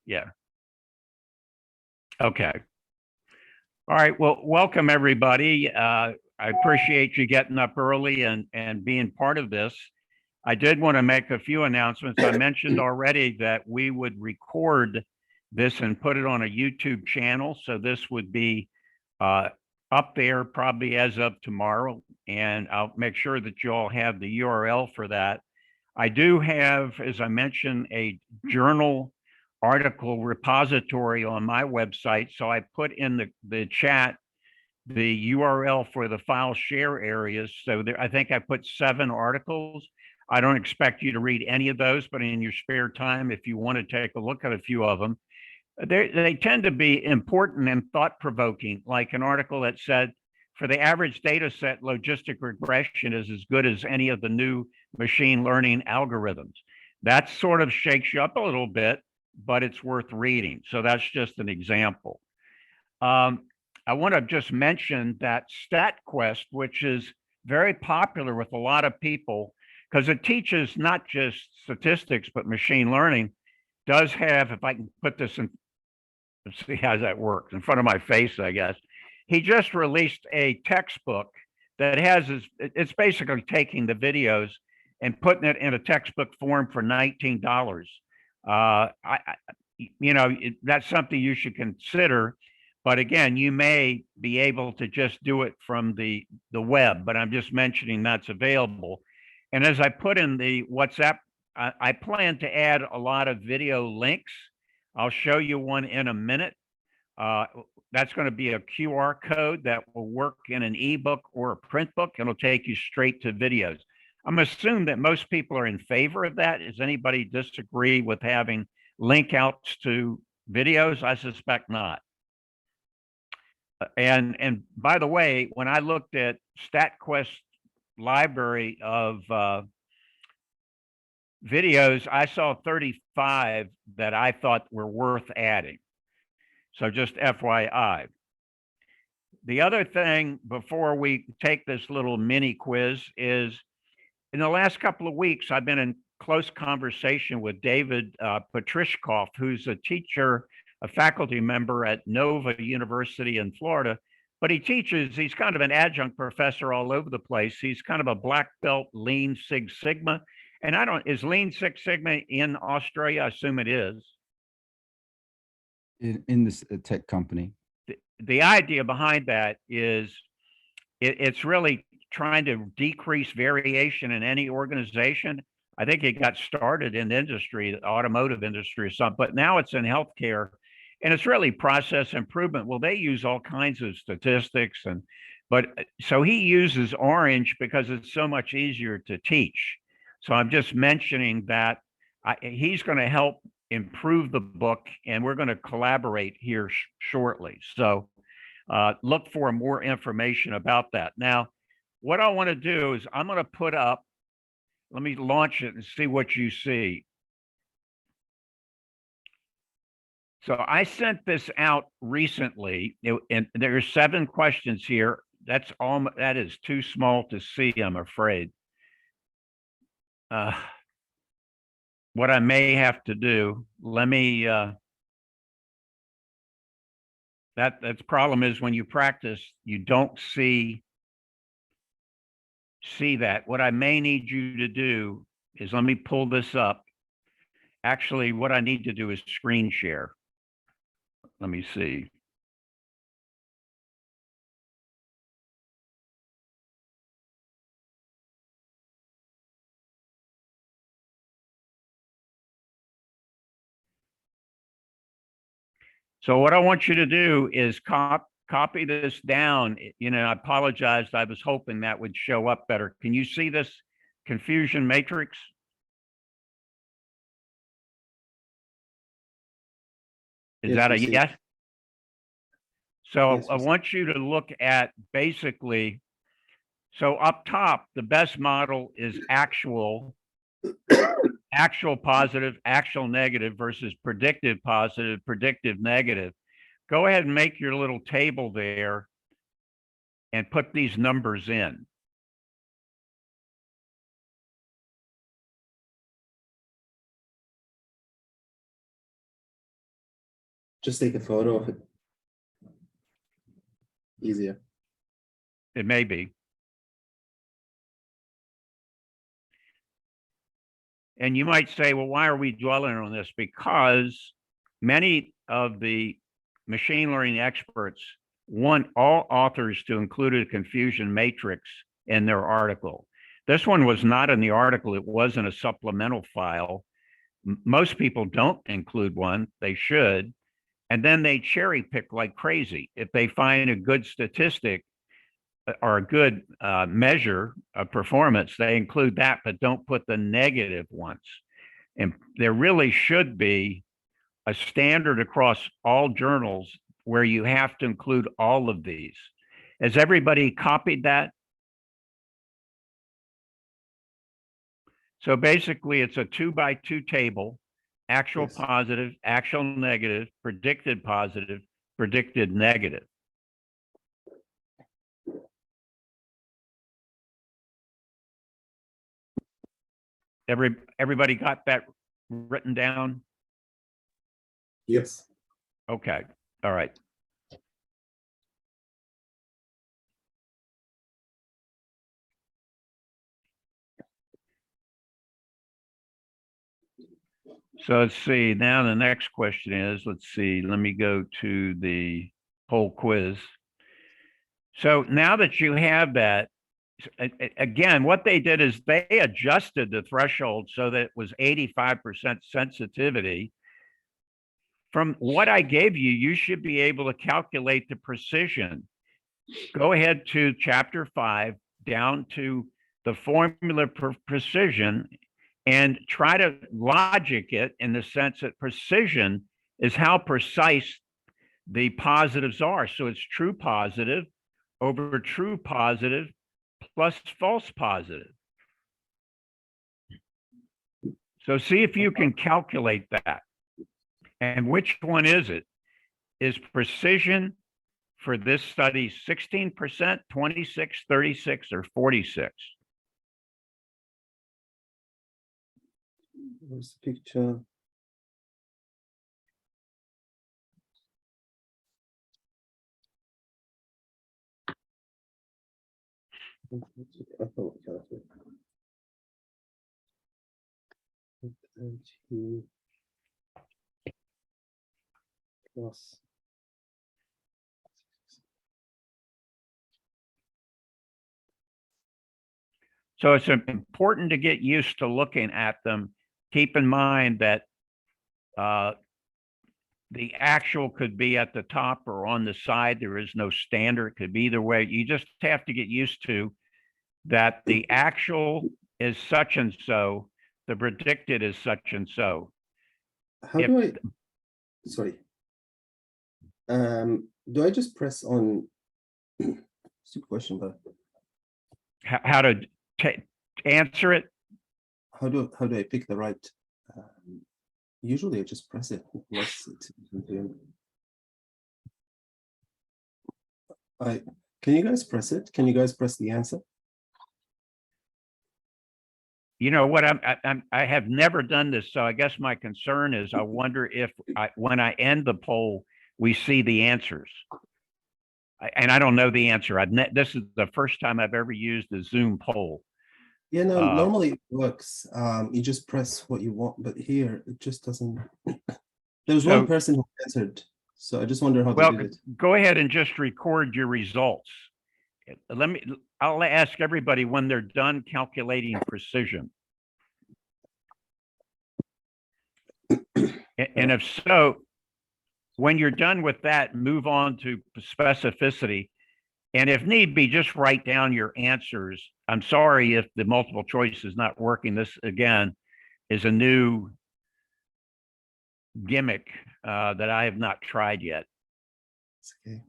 Yeah. Okay. All right. Well, welcome everybody. I appreciate you getting up early and being part of this. I did want to make a few announcements. I mentioned already that we would record this and put it on a YouTube channel. So this would be uh, up there probably as of tomorrow. And I'll make sure that you all have the URL for that. I do have, as I mentioned, a journal article repository on my website. So I put in the chat the URL for the file share areas. So there, I think I put 7 articles. I don't expect you to read any of those, but in your spare time, if you want to take a look at a few of them, they tend to be important and thought provoking, like an article that said, for the average data set, logistic regression is as good as any of the new machine learning algorithms. That sort of shakes you up a little bit, but it's worth reading. So that's just an example. I want to just mention that StatQuest, which is very popular with a lot of people because it teaches not just statistics, but machine learning, does have, if I can put this in, let's see how that works, in front of my face, I guess. He just released a textbook that has his, it's basically taking the videos and putting it in a textbook form for $19. That's something you should consider. But again, you may be able to just do it from the web, but I'm just mentioning that's available. And as I put in the WhatsApp, I plan to add a lot of video links. I'll show you one in a minute. That's going to be a QR code that will work in an ebook or a print book. It'll take you straight to videos. I'm assuming that most people are in favor of that. Does anybody disagree with having link outs to videos? I suspect not. And by the way, when I looked at StatQuest library of videos, I saw 35 that I thought were worth adding. So just FYI. The other thing before we take this little mini quiz is in the last couple of weeks, I've been in close conversation with David Patrishkoff, who's a teacher, a faculty member at Nova University in Florida. But he's kind of an adjunct professor all over the place. He's kind of a black belt Lean Six Sigma. And is Lean Six Sigma in Australia? I assume it is. In this tech company. The idea behind that is it's really trying to decrease variation in any organization. I think it got started in the industry, the automotive industry or something, but now it's in healthcare and it's really process improvement. Well, they use all kinds of statistics but so he uses orange because it's so much easier to teach. So I'm just mentioning that he's going to help improve the book and we're going to collaborate here shortly. So look for more information about that. Now, what I want to do is I'm going to put up, let me launch it and see what you see. So I sent this out recently, and there are 7 questions here. That is too small to see, I'm afraid. What I may have to do, let me, that's problem is when you practice, you don't see that. What I may need you to do is let me pull this up. Actually, what I need to do is screen share. Let me see. So what I want you to do is copy this down. I apologize. I was hoping that would show up better. Can you see this confusion matrix? Is that a yes? So I want you to look at basically, so up top, the best model is actual positive, actual negative versus predictive positive, predictive negative. Go ahead and make your little table there and put these numbers in. Just take a photo of it. Easier. It may be. And you might say, well, why are we dwelling on this? Because many of the machine learning experts want all authors to include a confusion matrix in their article. This one was not in the article. It was in a supplemental file. Most people don't include one. They should. And then they cherry pick like crazy. If they find a good statistic or a good measure of performance, they include that, but don't put the negative ones. And there really should be a standard across all journals where you have to include all of these. Has everybody copied that? So basically it's a 2x2 table, actual Yes. positive, actual negative, predicted positive, predicted negative. Everybody got that written down? Yes. Okay, all right. So let's see, now the next question is, let's see, let me go to the poll quiz. So now that you have that, again, what they did is they adjusted the threshold so that it was 85% sensitivity. From what I gave you, you should be able to calculate the precision. Go ahead to chapter 5, down to the formula for precision, and try to logic it in the sense that precision is how precise the positives are. So it's true positive over true positive plus false positive. So see if you can calculate that. And which one is it? Is precision for this study 16%, 26, 36, or 46? Where's the picture? I thought and he plus So it's important to get used to looking at them. Keep in mind that the actual could be at the top or on the side. There is no standard. It could be either way. You just have to get used to that the actual is such and so, the predicted is such and so. how do I sorry. Do I just press on stupid question, but How to answer it? how do I pick the right usually I just press it unless it's can you guys press it? Can you guys press the answer? You know what? I have never done this, so I guess my concern is I wonder if when I end the poll, we see the answers. And I don't know the answer. This is the first time I've ever used a Zoom poll. Yeah, no, normally it works. You just press what you want, but here it just doesn't. There was one person who answered, so I just wonder how they did it. Go ahead and just record your results. I'll ask everybody when they're done calculating precision. And if so, when you're done with that, move on to specificity. And if need be, just write down your answers. I'm sorry if the multiple choice is not working. This, again, is a new gimmick that I have not tried yet. Okay.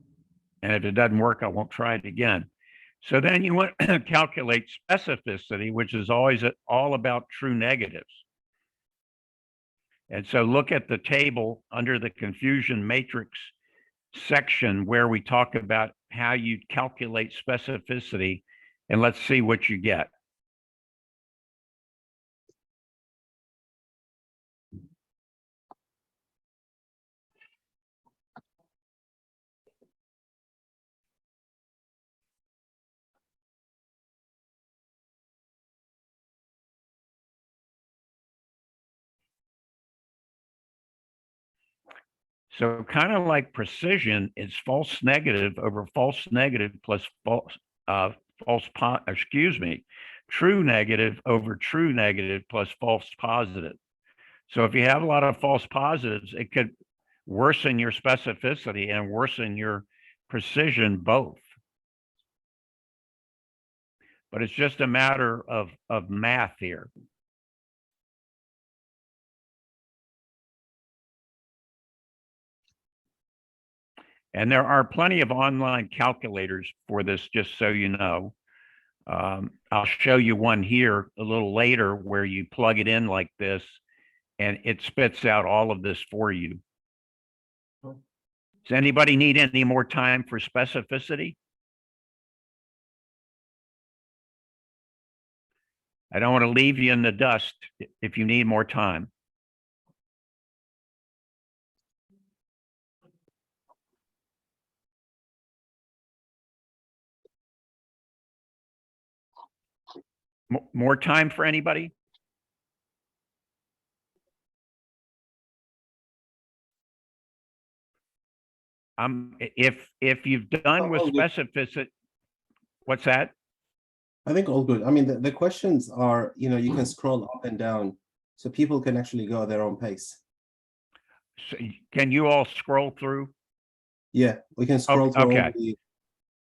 And if it doesn't work, I won't try it again. So then you want to calculate specificity, which is always all about true negatives. And so look at the table under the confusion matrix section where we talk about how you calculate specificity, and let's see what you get. So kind of like precision, it's false negative over false negative plus true negative over true negative plus false positive. So if you have a lot of false positives, it could worsen your specificity and worsen your precision both. But it's just a matter of math here. And there are plenty of online calculators for this, just so you know. I'll show you one here a little later where you plug it in like this and it spits out all of this for you. Does anybody need any more time for specificity? I don't want to leave you in the dust if you need more time. More time for anybody? If you've done with all good. specificity, what's that? I think all good. I mean, the questions are, you can scroll up and down, so people can actually go at their own pace. So can you all scroll through? Yeah, we can scroll through all okay. the.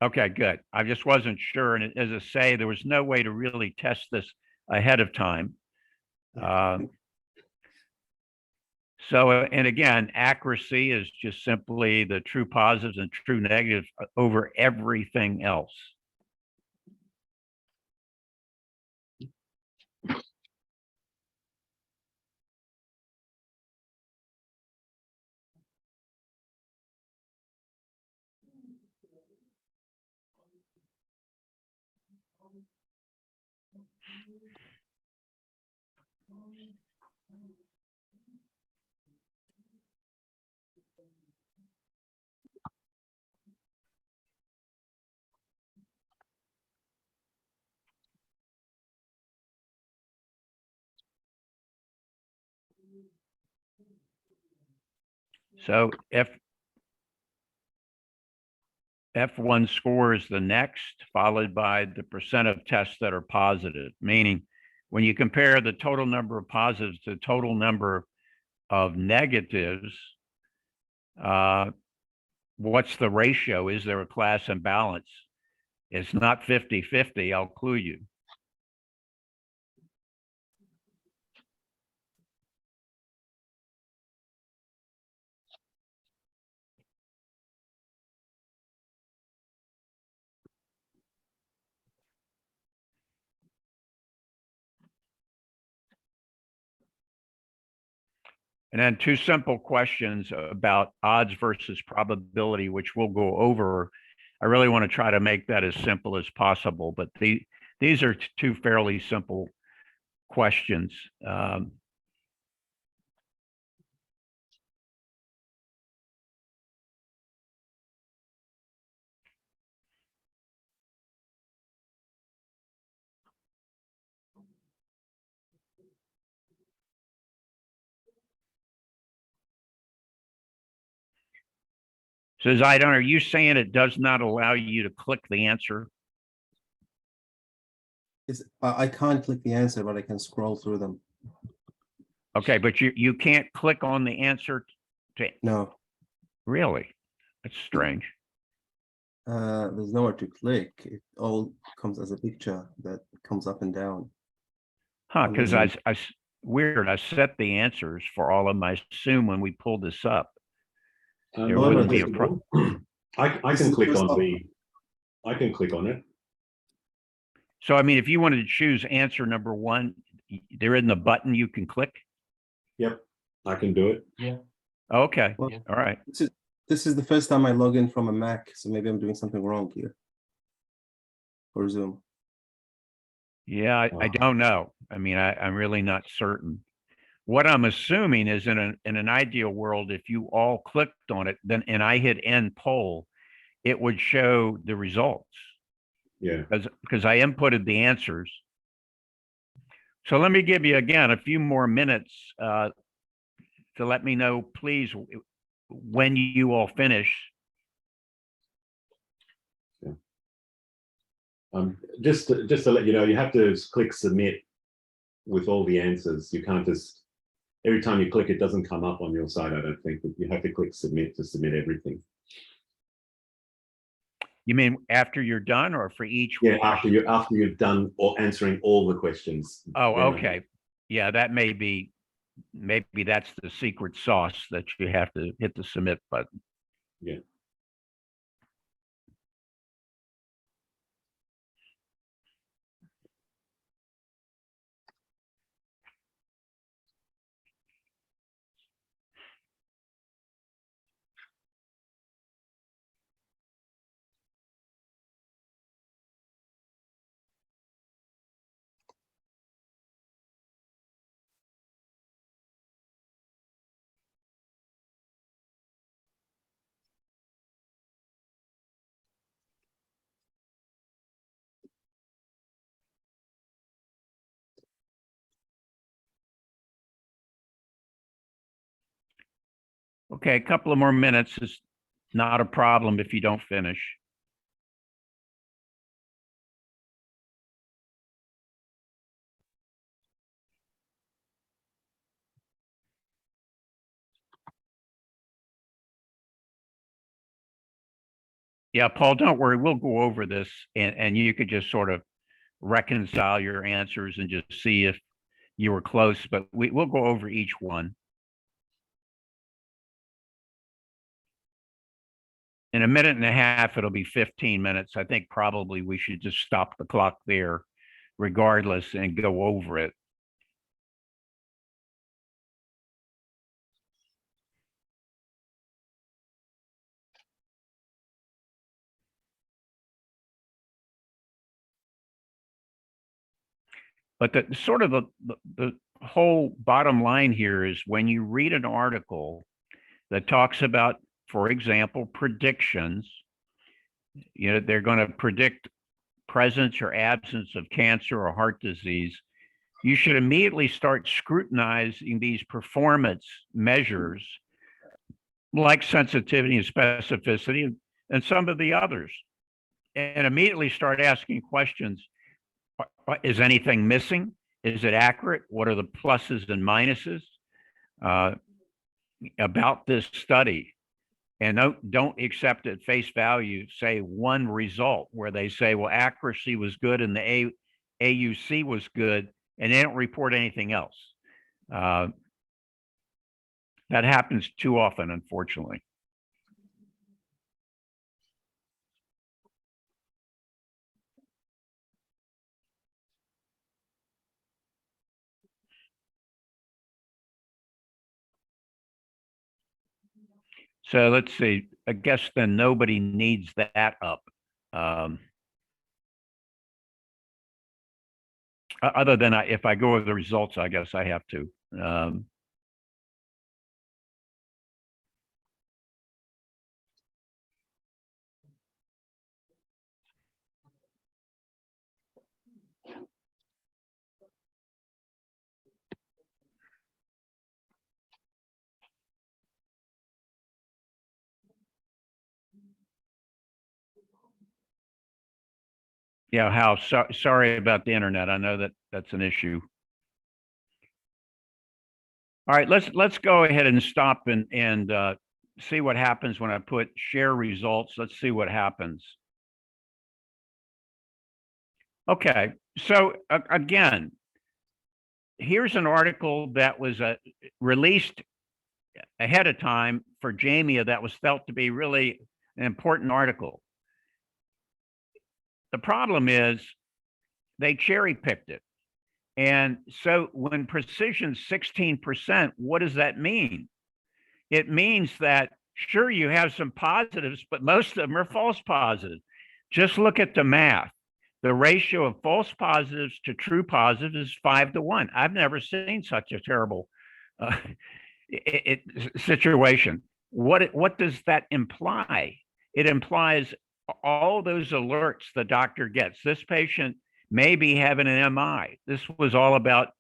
Okay, good. I just wasn't sure. And as I say, there was no way to really test this ahead of time. So, and again, accuracy is just simply the true positives and true negatives over everything else. So F1 score is the next, followed by the percent of tests that are positive, meaning when you compare the total number of positives to the total number of negatives, what's the ratio? Is there a class imbalance? It's not 50-50, I'll clue you. And then two simple questions about odds versus probability, which we'll go over. I really want to try to make that as simple as possible, but these are two fairly simple questions. So Zidon, are you saying it does not allow you to click the answer? I can't click the answer, but I can scroll through them. Okay, but you can't click on the answer to. No. Really? That's strange. There's nowhere to click. It all comes as a picture that comes up and down. Huh, because weird, I set the answers for all of them. I assume when we pulled this up, there wouldn't be a problem. I can click on I can click on it. So, I mean, if you wanted to choose answer number one, there isn't a button you can click? Yep, I can do it. Yeah. Okay, Well, all right. This is the first time I log in from a Mac, so maybe I'm doing something wrong here. For Zoom. Yeah, I don't know. I mean, I'm really not certain. What I'm assuming is in an ideal world, if you all clicked on it, then and I hit end poll, it would show the results. Yeah. Because I inputted the answers. So let me give you again a few more minutes to let me know, please, when you all finish. Just to let you know, you have to click submit with all the answers. You can't just, every time you click, it doesn't come up on your side, I don't think. You have to click submit to submit everything. You mean after you're done or for each? Yeah, after you've done or answering all the questions. Oh, then- okay. Yeah, that maybe that's the secret sauce that you have to hit the submit button. Yeah. Okay, a couple of more minutes is not a problem if you don't finish. Yeah, Paul, don't worry. We'll go over this and you could just sort of reconcile your answers and just see if you were close, but we'll go over each one. In a minute and a half, it'll be 15 minutes. I think probably we should just stop the clock there regardless and go over it. But the sort of the whole bottom line here is when you read an article that talks about, for example, predictions, you know, they're going to predict presence or absence of cancer or heart disease. You should immediately start scrutinizing these performance measures like sensitivity and specificity and some of the others, and immediately start asking questions. Is anything missing? Is it accurate? What are the pluses and minuses about this study? And don't accept at face value, say one result where they say, well, accuracy was good and the AUC was good, and they don't report anything else. That happens too often, unfortunately. So let's see. I guess then nobody needs that up. Other than if I go over the results, I guess I have to. Yeah, Hal, sorry about the internet. I know that that's an issue. All right, let's go ahead and stop and see what happens when I put share results. Let's see what happens. Okay, so again, here's an article that was released ahead of time for JAMIA that was felt to be really an important article. The problem is they cherry picked it. And so when precision's 16%, what does that mean? It means that sure, you have some positives, but most of them are false positives. Just look at the math. The ratio of false positives to true positives is 5-1. I've never seen such a terrible situation. What does that imply? It implies all those alerts the doctor gets. This patient may be having an MI. This was all about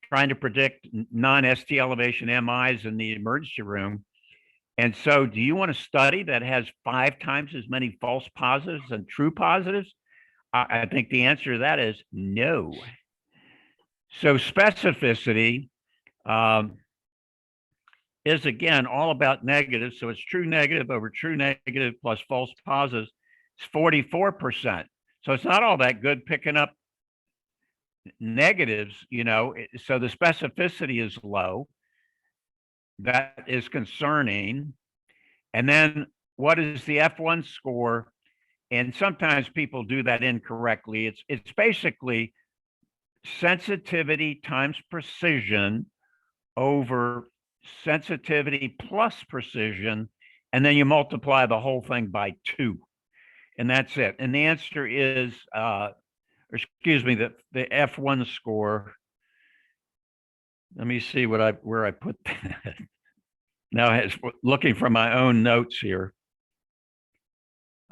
trying to predict non-ST elevation MIs in the emergency room. And so do you want a study that has 5 times as many false positives than true positives? I think the answer to that is no. So specificity is, again, all about negatives. So it's true negative over true negative plus false positives. It's 44%. So it's not all that good picking up negatives, so the specificity is low. That is concerning. And then what is the F1 score? And sometimes people do that incorrectly. It's basically sensitivity times precision over sensitivity plus precision, and then you multiply the whole thing by 2, and that's it. And the answer is, or excuse me, the F1 score. Let me see where I put that. Now it's looking for my own notes here.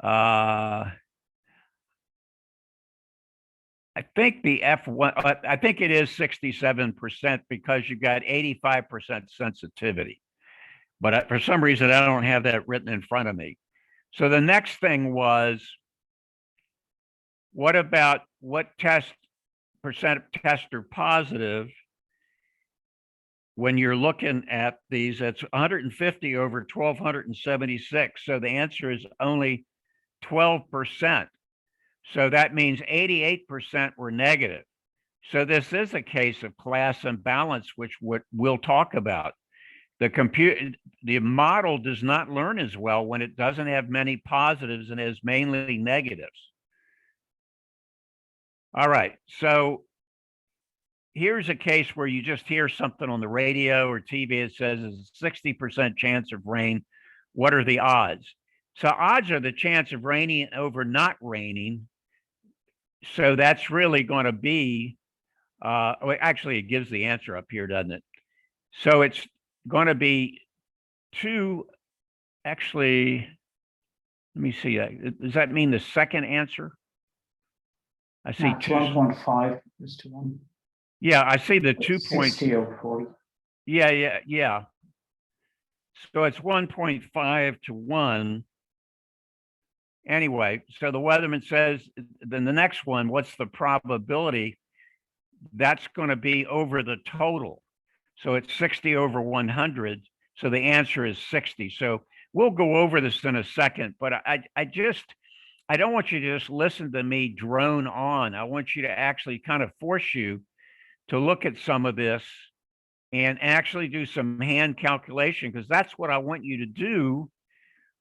I think the F1, I think it is 67% because you got 85% sensitivity. But for some reason, I don't have that written in front of me. So the next thing was, what about what percent of tests are positive? When you're looking at these, it's 150 over 1,276. So the answer is only 12%. So that means 88% were negative. So this is a case of class imbalance, which we'll talk about. The model does not learn as well when it doesn't have many positives and is mainly negatives. All right, so here's a case where you just hear something on the radio or TV. It says it's a 60% chance of rain. What are the odds? So odds are the chance of raining over not raining. So that's really going to be, actually, it gives the answer up here, doesn't it? So it's going to be 2, actually, let me see. Does that mean the second answer? I see 2. 1.5 is to 1. Yeah, I see the 2 points. 60 over 40. Yeah. So it's 1.5 to 1. Anyway, so the weatherman says, then the next one, what's the probability? That's going to be over the total. So it's 60 over 100. So the answer is 60. So we'll go over this in a second, but I don't want you to just listen to me drone on. I want you to actually kind of force you to look at some of this and actually do some hand calculation, because that's what I want you to do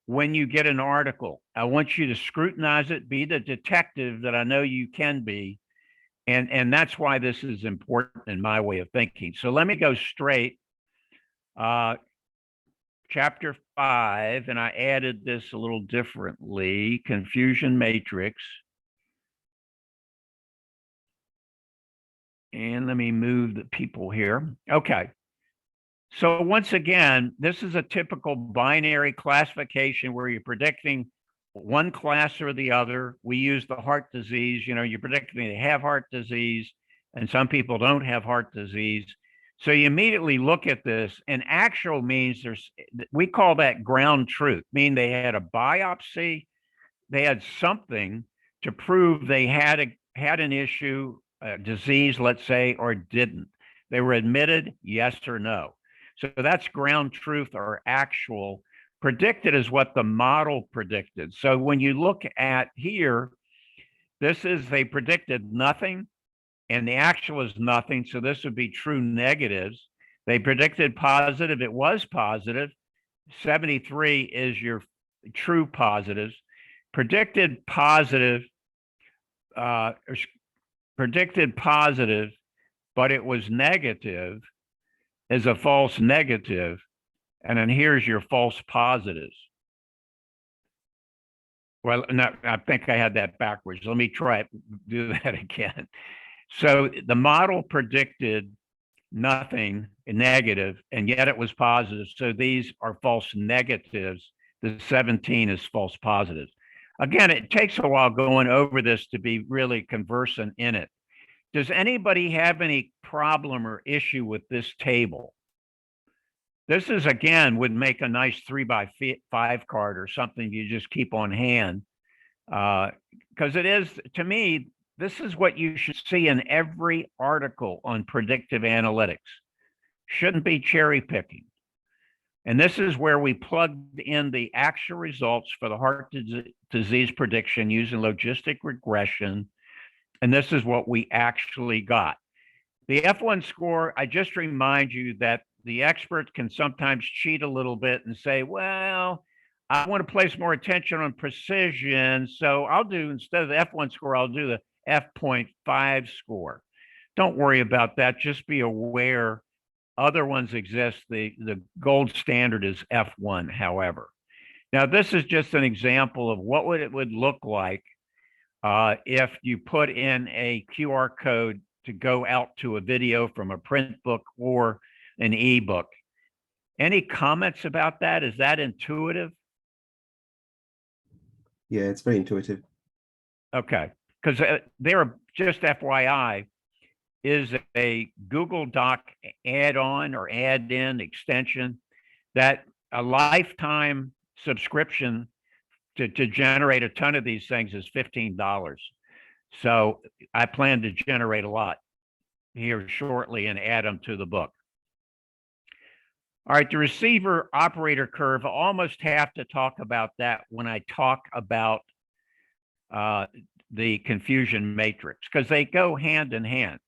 when you get an article. I want you to scrutinize it, be the detective that I know you can be. And that's why this is important in my way of thinking. So let me go straight. Chapter 5, and I added this a little differently, confusion matrix. And let me move the people here. Okay. So once again, this is a typical binary classification where you're predicting one class or the other. We use the heart disease, you're predicting they have heart disease, and some people don't have heart disease. So you immediately look at this, and actual means we call that ground truth, meaning they had a biopsy, they had something to prove they had an issue, a disease, let's say, or didn't. They were admitted, yes or no. So that's ground truth or actual. Predicted is what the model predicted. So when you look at here, this is they predicted nothing, and the actual is nothing. So this would be true negatives. They predicted positive. It was positive. 73 is your true positives. Predicted positive, but it was negative, is a false negative. And then here's your false positives. Well, no, I think I had that backwards. Let me try it, do that again. So the model predicted nothing, negative, and yet it was positive. So these are false negatives. The 17 is false positives. Again, it takes a while going over this to be really conversant in it. Does anybody have any problem or issue with this table? This is, again, would make a nice 3x5 card or something you just keep on hand. Because it is, to me, this is what you should see in every article on predictive analytics. Shouldn't be cherry picking. And this is where we plugged in the actual results for the heart disease prediction using logistic regression. And this is what we actually got. The F1 score, I just remind you that the expert can sometimes cheat a little bit and say, well, I want to place more attention on precision. So I'll do, instead of the F1 score, I'll do the F.5 score. Don't worry about that. Just be aware other ones exist. The gold standard is F1, however. Now, this is just an example of what it would look like if you put in a QR code to go out to a video from a print book or an ebook. Any comments about that? Is that intuitive? Yeah, it's very intuitive. Okay, because they're just FYI, is a Google Doc add-on or add-in extension that a lifetime subscription to generate a ton of these things is $15. So I plan to generate a lot here shortly and add them to the book. All right, the receiver operator curve, I almost have to talk about that when I talk about the confusion matrix, because they go hand in hand.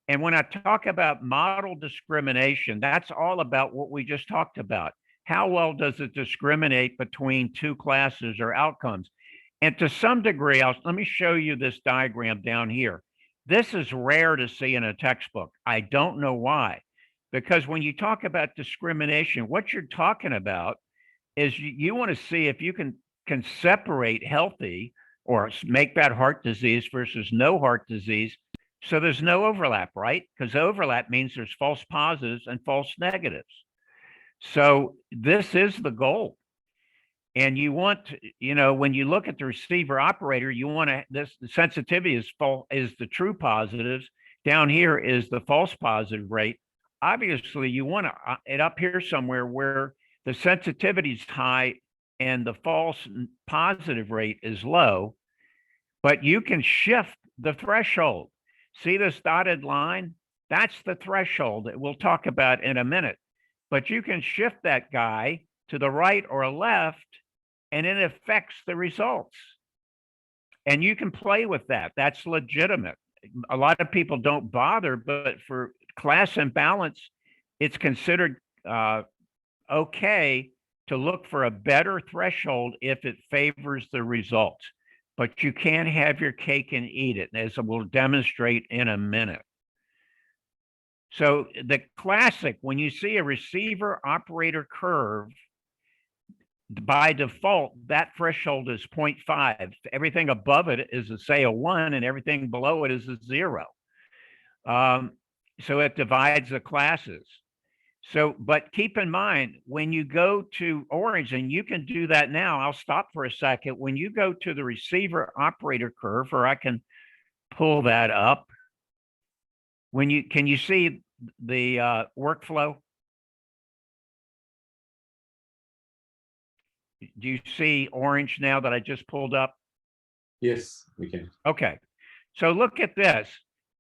And when I talk about model discrimination, that's all about what we just talked about. How well does it discriminate between two classes or outcomes? And to some degree, let me show you this diagram down here. This is rare to see in a textbook. I don't know why. Because when you talk about discrimination, what you're talking about is you want to see if you can separate healthy or make that heart disease versus no heart disease. So there's no overlap, right? Because overlap means there's false positives and false negatives. So this is the goal. And you want, when you look at the receiver operator, you want to, the sensitivity is the true positives. Down here is the false positive rate. Obviously, you want it up here somewhere where the sensitivity is high and the false positive rate is low, but you can shift the threshold. See this dotted line? That's the threshold that we'll talk about in a minute. But you can shift that guy to the right or left, and it affects the results. And you can play with that. That's legitimate. A lot of people don't bother, but for class imbalance, it's considered okay to look for a better threshold if it favors the results. But you can't have your cake and eat it, as we'll demonstrate in a minute. So the classic, when you see a receiver operator curve, by default, that threshold is 0.5. Everything above it is, say, a 1, and everything below it is a 0. So it divides the classes. So, but keep in mind, when you go to orange, and you can do that now, I'll stop for a second. When you go to the receiver operator curve, or I can pull that up, can you see the workflow? Do you see orange now that I just pulled up? Yes, we can. Okay, so look at this.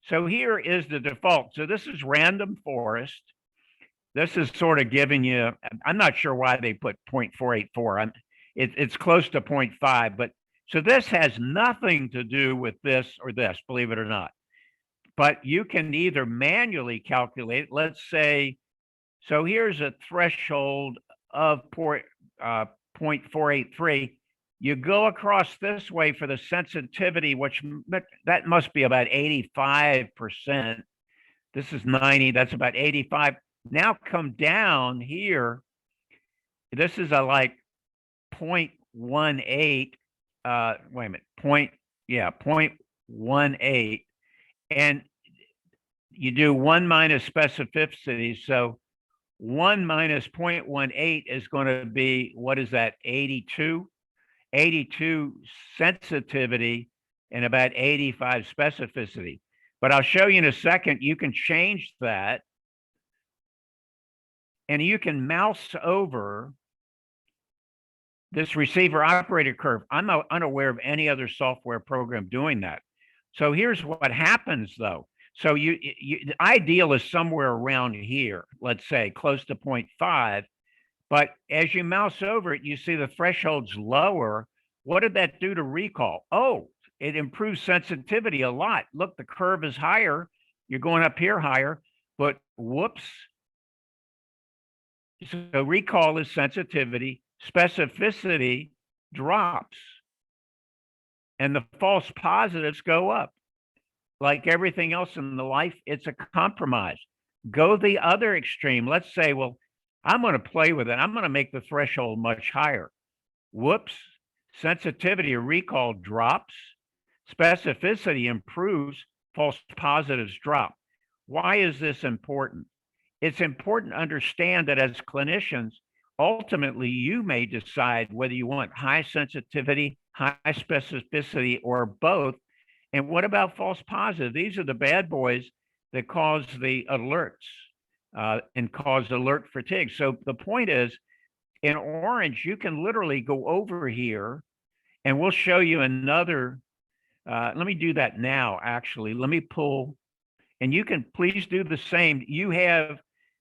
So here is the default. So this is random forest. This is sort of giving you, I'm not sure why they put 0.484. It's close to 0.5, but so this has nothing to do with this or this, believe it or not. But you can either manually calculate, let's say, so here's a threshold of 0.483. You go across this way for the sensitivity, which that must be about 85%. This is 90, that's about 85. Now come down here. This is a like 0.18. Wait a minute, 0.18. And you do 1 minus specificity. So 1 minus 0.18 is going to be, what is that, 82? 82 sensitivity and about 85 specificity. But I'll show you in a second, you can change that. and you can mouse over this receiver operator curve. I'm unaware of any other software program doing that. So here's what happens though. So the ideal is somewhere around here, let's say close to 0.5. But as you mouse over it, you see the threshold's lower. What did that do to recall? Oh, it improves sensitivity a lot. Look, the curve is higher. You're going up here higher, but whoops. So recall is sensitivity, specificity drops, and the false positives go up. Like everything else in the life, it's a compromise. Go the other extreme. Let's say, well, I'm going to play with it. I'm going to make the threshold much higher. Whoops. Sensitivity or recall drops. Specificity improves. False positives drop. Why is this important? It's important to understand that as clinicians, ultimately you may decide whether you want high sensitivity, high specificity, or both. And what about false positive? These are the bad boys that cause the alerts and cause alert fatigue. So the point is, in orange, you can literally go over here, and we'll show you another. Let me do that now, actually. Let me pull, and you can please do the same. You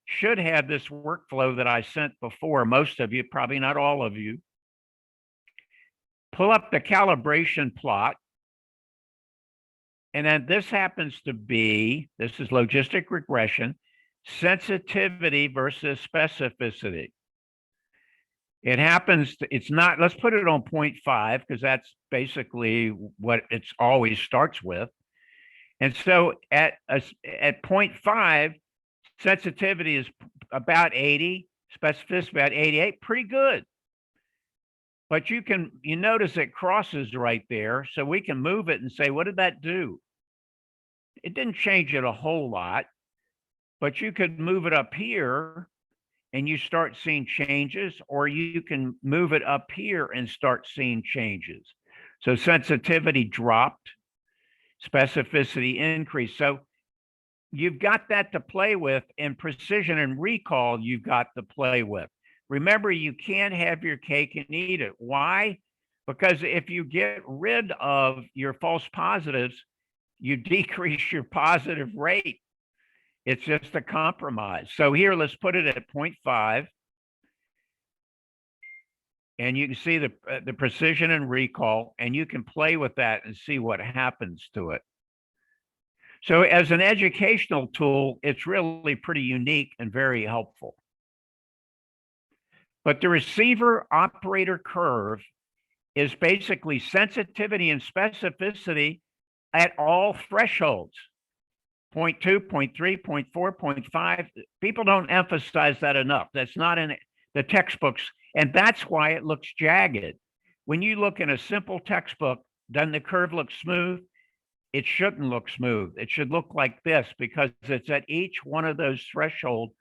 should have this workflow that I sent before, most of you, probably not all of you. Pull up the calibration plot. And then this happens to be, this is logistic regression, sensitivity versus specificity. It happens, it's not, let's put it on 0.5 because that's basically what it's always starts with. And so at 0.5, sensitivity is about 80, specificity about 88, pretty good. But you notice it crosses right there. So we can move it and say, what did that do? It didn't change it a whole lot, but you could move it up here and you start seeing changes, or you can move it up here and start seeing changes. So sensitivity dropped, specificity increased. So you've got that to play with, and precision and recall you've got to play with. Remember, you can't have your cake and eat it. Why? Because if you get rid of your false positives, you decrease your positive rate. It's just a compromise. So here, let's put it at 0.5. And you can see the precision and recall, and you can play with that and see what happens to it. So as an educational tool, it's really pretty unique and very helpful. But the receiver operator curve is basically sensitivity and specificity at all thresholds. 0.2, 0.3, 0.4, 0.5. People don't emphasize that enough. That's not in the textbooks. And that's why it looks jagged. When you look in a simple textbook, doesn't the curve look smooth? It shouldn't look smooth. It should look like this because it's at each one of those thresholds.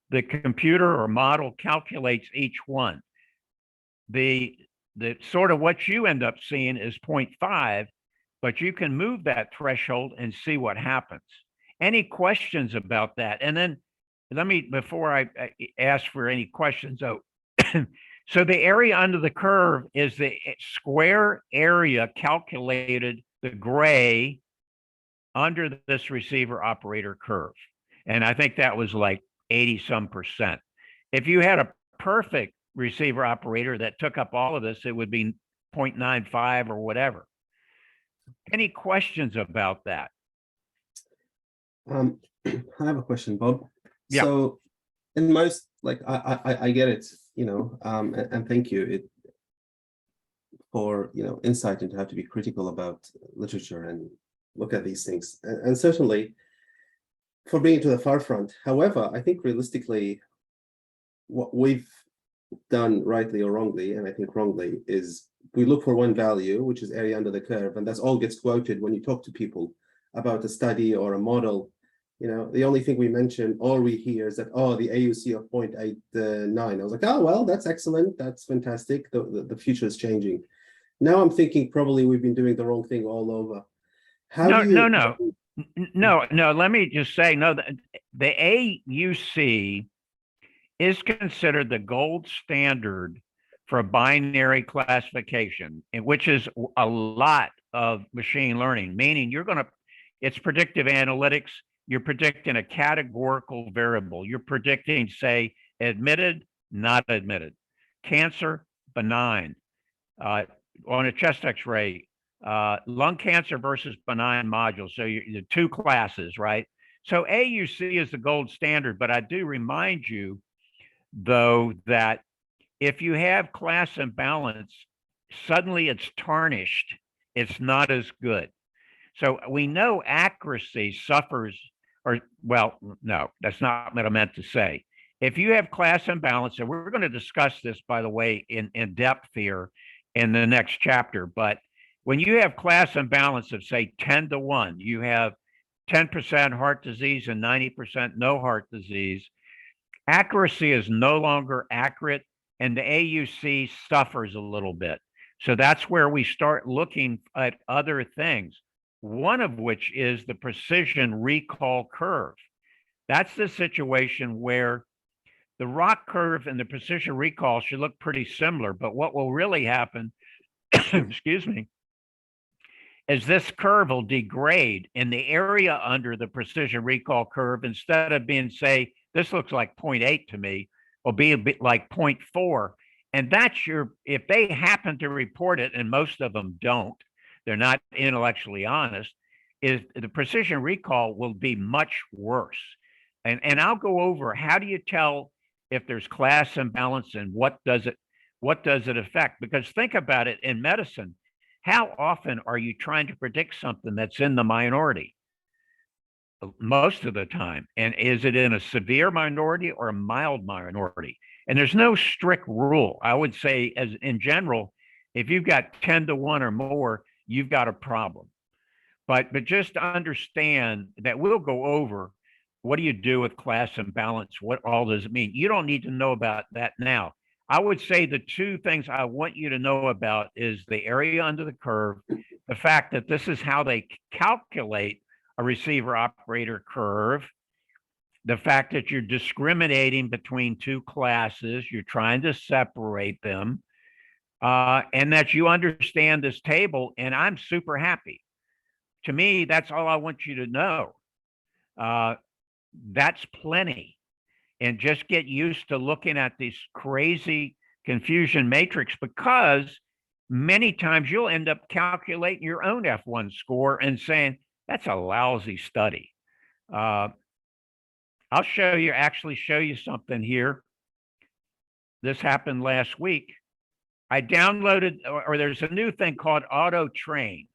The computer or model calculates each one. The sort of what you end up seeing is 0.5, but you can move that threshold and see what happens. Any questions about that? And then let me, before I ask for any questions, so the area under the curve is the square area calculated, the gray, under this receiver operator curve. And I think that was like 80-some%. If you had a perfect receiver operator that took up all of this, it would be 0.95 or whatever. Any questions about that? I have a question, Bob. Yeah. So in most, like, I get it, and thank you for, insight into how to be critical about literature and look at these things. And certainly for bringing it to the forefront. However, I think realistically, what we've done rightly or wrongly, and I think wrongly, is we look for one value, which is area under the curve, and that's all gets quoted when you talk to people about a study or a model. The only thing we mention or we hear is that, oh, the AUC of 0.89. I was like, oh, well, that's excellent. That's fantastic. The future is changing. Now I'm thinking probably we've been doing the wrong thing all over. No. Let me just say, no, the AUC is considered the gold standard for binary classification, which is a lot of machine learning, meaning it's predictive analytics. You're predicting a categorical variable. You're predicting, say, admitted, not admitted, cancer, benign, on a chest x-ray, lung cancer versus benign module. So the two classes, right? So AUC is the gold standard, but I do remind you, though, that if you have class imbalance, suddenly it's tarnished. It's not as good. So we know accuracy suffers, or well, no, that's not what I meant to say. If you have class imbalance, and we're going to discuss this, by the way, in depth here in the next chapter, but when you have class imbalance of, say, 10 to 1, you have 10% heart disease and 90% no heart disease, accuracy is no longer accurate, and the AUC suffers a little bit. So that's where we start looking at other things, one of which is the precision recall curve. That's the situation where the ROC curve and the precision recall should look pretty similar, but what will really happen, excuse me, is this curve will degrade in the area under the precision recall curve. Instead of being, say, this looks like 0.8 to me, will be a bit like 0.4. And that's if they happen to report it, and most of them don't, they're not intellectually honest, is the precision recall will be much worse. And I'll go over, how do you tell if there's class imbalance and what does it affect? Because think about it, in medicine, how often are you trying to predict something that's in the minority? Most of the time. And is it in a severe minority or a mild minority? And there's no strict rule. I would say, as in general, if you've got 10 to 1 or more, you've got a problem. But just understand that we'll go over, what do you do with class imbalance? What all does it mean? You don't need to know about that now. I would say the two things I want you to know about is the area under the curve, the fact that this is how they calculate a receiver operator curve, the fact that you're discriminating between two classes, you're trying to separate them, and that you understand this table, and I'm super happy. To me, that's all I want you to know. That's plenty. And just get used to looking at this crazy confusion matrix, because many times you'll end up calculating your own F1 score and saying, that's a lousy study. I'll actually show you something here. This happened last week. I downloaded, or there's a new thing called Auto Train.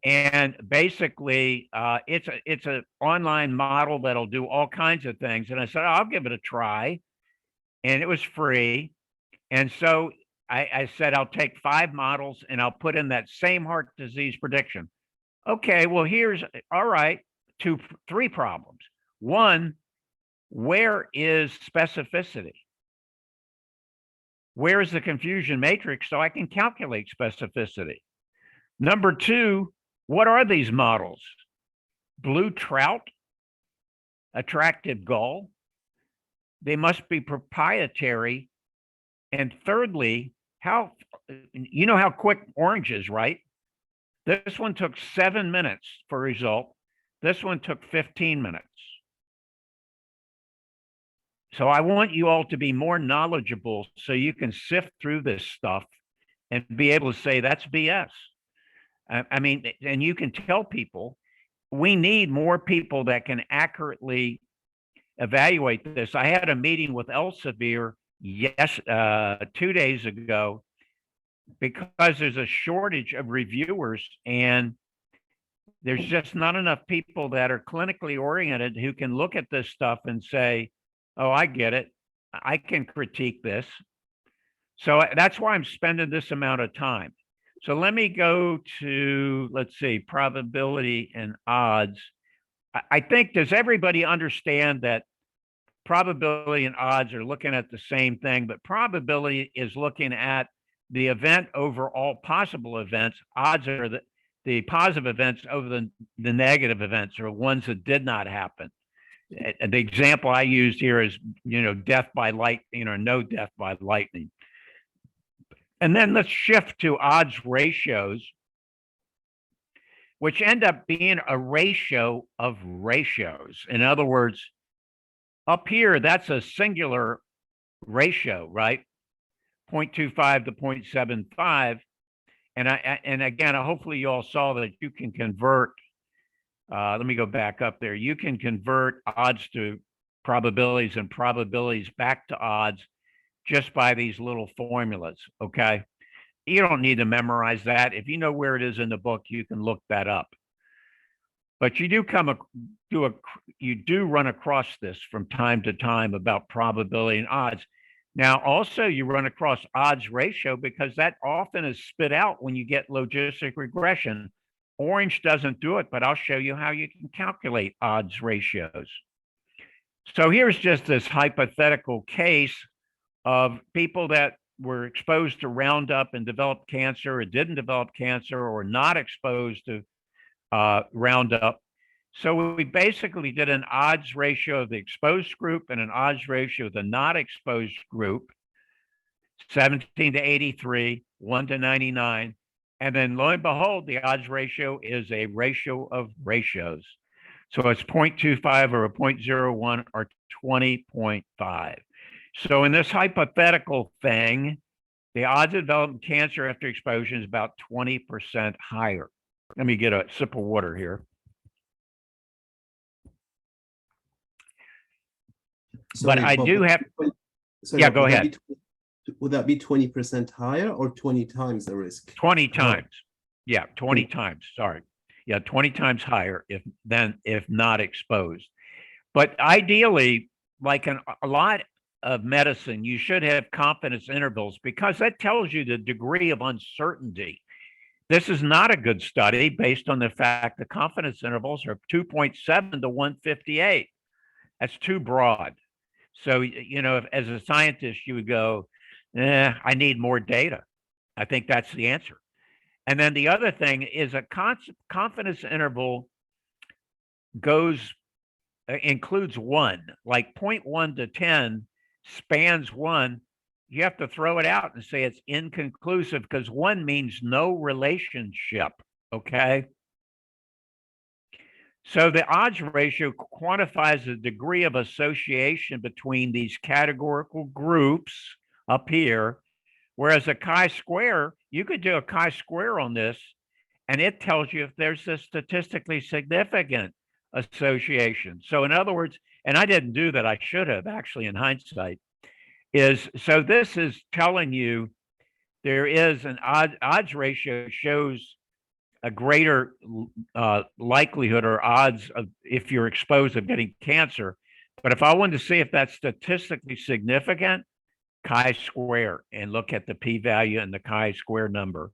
And basically, it's an online model that'll do all kinds of things. And I said, I'll give it a try. And it was free. And so I said, I'll take 5 models and I'll put in that same heart disease prediction. Okay, well, all right, 3 problems. One, where is specificity? Where is the confusion matrix so I can calculate specificity? Number 2, what are these models? Blue trout? Attractive gull? They must be proprietary. And thirdly, you know how quick orange is, right? This one took 7 minutes for a result. This one took 15 minutes. So I want you all to be more knowledgeable so you can sift through this stuff and be able to say that's BS. I mean, and you can tell people, we need more people that can accurately evaluate this. I had a meeting with Elsevier 2 days ago, because there's a shortage of reviewers, and there's just not enough people that are clinically oriented who can look at this stuff and say, oh, I get it. I can critique this. So that's why I'm spending this amount of time. So let me go to, let's see, probability and odds. I think, does everybody understand that probability and odds are looking at the same thing, but probability is looking at the event over all possible events. Odds are the positive events over the negative events, or ones that did not happen. the example I used here is, death by lightning or no death by lightning. And then let's shift to odds ratios, which end up being a ratio of ratios. In other words, up here, that's a singular ratio, right? 0.25 to 0.75. And again, hopefully you all saw that you can convert, let me go back up there. You can convert odds to probabilities and probabilities back to odds just by these little formulas, okay? You don't need to memorize that. If you know where it is in the book, you can look that up. But you do run across this from time to time about probability and odds. Now, also you run across odds ratio because that often is spit out when you get logistic regression. Orange doesn't do it, but I'll show you how you can calculate odds ratios. So here's just this hypothetical case of people that were exposed to Roundup and developed cancer, or didn't develop cancer, or not exposed to Roundup. So we basically did an odds ratio of the exposed group and an odds ratio of the not exposed group, 17 to 83, 1 to 99. And then lo and behold, the odds ratio is a ratio of ratios. So it's 0.25 or a 0.01 or 20.5. So in this hypothetical thing, the odds of developing cancer after exposure is about 20% higher. Let me get a sip of water here. But I Bob, do have, sorry, yeah, Bob, go would that ahead. Would that be 20% higher or 20 times the risk? 20 times. Yeah, 20 times. Sorry. Yeah, 20 times higher if not exposed. But ideally, like a lot of medicine, you should have confidence intervals because that tells you the degree of uncertainty. This is not a good study based on the fact the confidence intervals are 2.7 to 158. That's too broad. So, as a scientist, you would go, I need more data. I think that's the answer. And then the other thing is a confidence interval includes 1, like 0.1 to 10 spans 1. You have to throw it out and say it's inconclusive because 1 means no relationship, okay? So the odds ratio quantifies the degree of association between these categorical groups up here, whereas a chi-square, you could do a chi-square on this, and it tells you if there's a statistically significant association. So in other words, and I didn't do that, I should have actually in hindsight, so this is telling you there is an odds ratio shows a greater likelihood or odds of if you're exposed of getting cancer. But if I wanted to see if that's statistically significant, chi-square and look at the p-value and the chi-square number.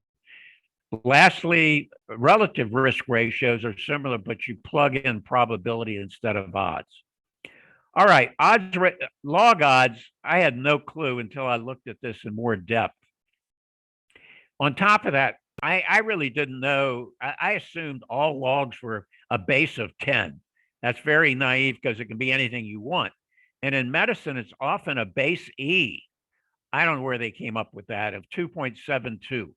Lastly, relative risk ratios are similar, but you plug in probability instead of odds. All right, log odds, I had no clue until I looked at this in more depth. On top of that, I really didn't know. I assumed all logs were a base of 10. That's very naive because it can be anything you want. And in medicine, it's often a base E. I don't know where they came up with that of 2.72.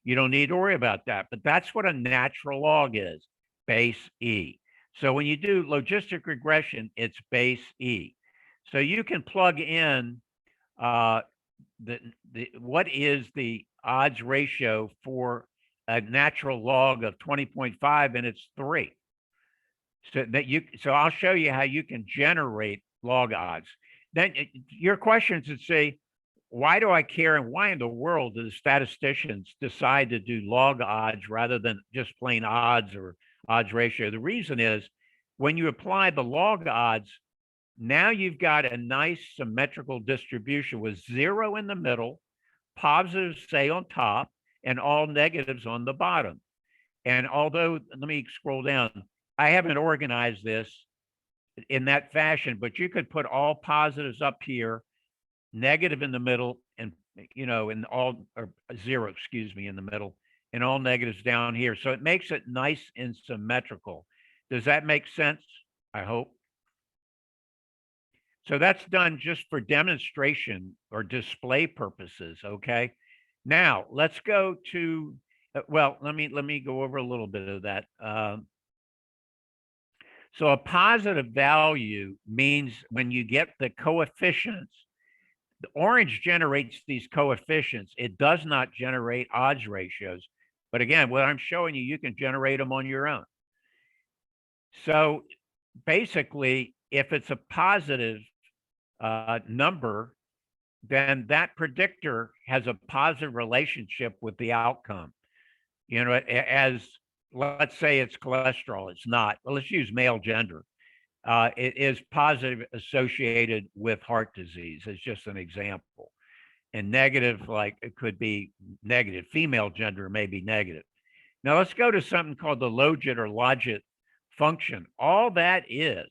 You don't need to worry about that, but that's what a natural log is, base E. So when you do logistic regression, it's base E. So you can plug in what is the odds ratio for a natural log of 20.5, and it's 3. So I'll show you how you can generate log odds. Then your questions would say, why do I care and why in the world do the statisticians decide to do log odds rather than just plain odds or odds ratio? The reason is when you apply the log odds, now you've got a nice symmetrical distribution with 0 in the middle, positives say on top, and all negatives on the bottom. And although, let me scroll down, I haven't organized this in that fashion, but you could put all positives up here, negative in the middle, and in all, or 0, excuse me, in the middle, and all negatives down here. So it makes it nice and symmetrical. Does that make sense? I hope. So that's done just for demonstration or display purposes, okay? Now, let's go to, well, let me go over a little bit of that. So a positive value means when you get the coefficients, the orange generates these coefficients. It does not generate odds ratios. But again, what I'm showing you, you can generate them on your own. So basically, if it's a positive number, then that predictor has a positive relationship with the outcome. You know, as let's say it's cholesterol, it's not. Well, let's use male gender. It is positive associated with heart disease. It's just an example. And negative, like it could be negative. Female gender may be negative. Now let's go to something called the logit or logit function. All that is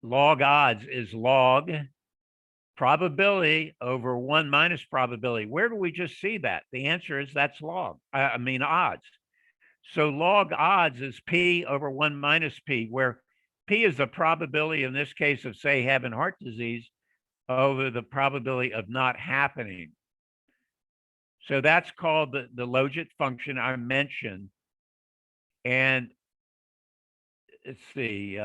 log odds is log probability over 1 minus probability. Where do we just see that? The answer is that's log, I mean odds. So log odds is P over 1 minus P, where P is the probability in this case of, say, having heart disease over the probability of not happening. So that's called the logit function I mentioned. And let's see.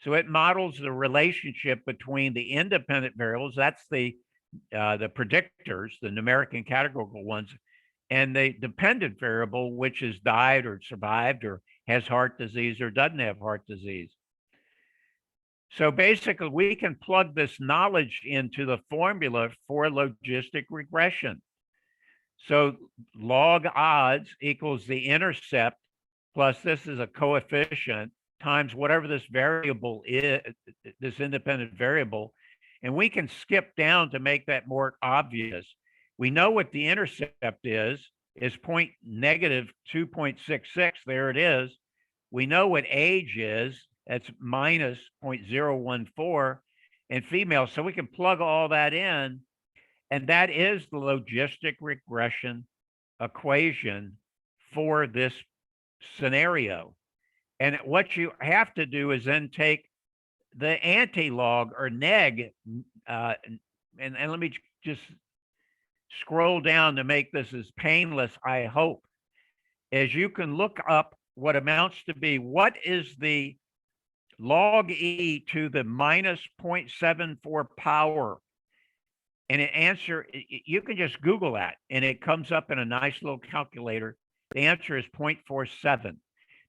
So it models the relationship between the independent variables, that's the predictors, the numeric and categorical ones, and the dependent variable, which is died or survived or has heart disease or doesn't have heart disease. So basically, we can plug this knowledge into the formula for logistic regression. So log odds equals the intercept plus this is a coefficient times whatever this variable is, this independent variable. And we can skip down to make that more obvious. We know what the intercept is negative 2.66. There it is. We know what age is. That's minus 0.014 and female. So we can plug all that in. And that is the logistic regression equation for this scenario. And what you have to do is then take the anti-log or neg, and let me just scroll down to make this as painless, I hope, as you can look up what amounts to be, what is the log E to the minus 0.74 power? And an answer, you can just Google that and it comes up in a nice little calculator. The answer is 0.47.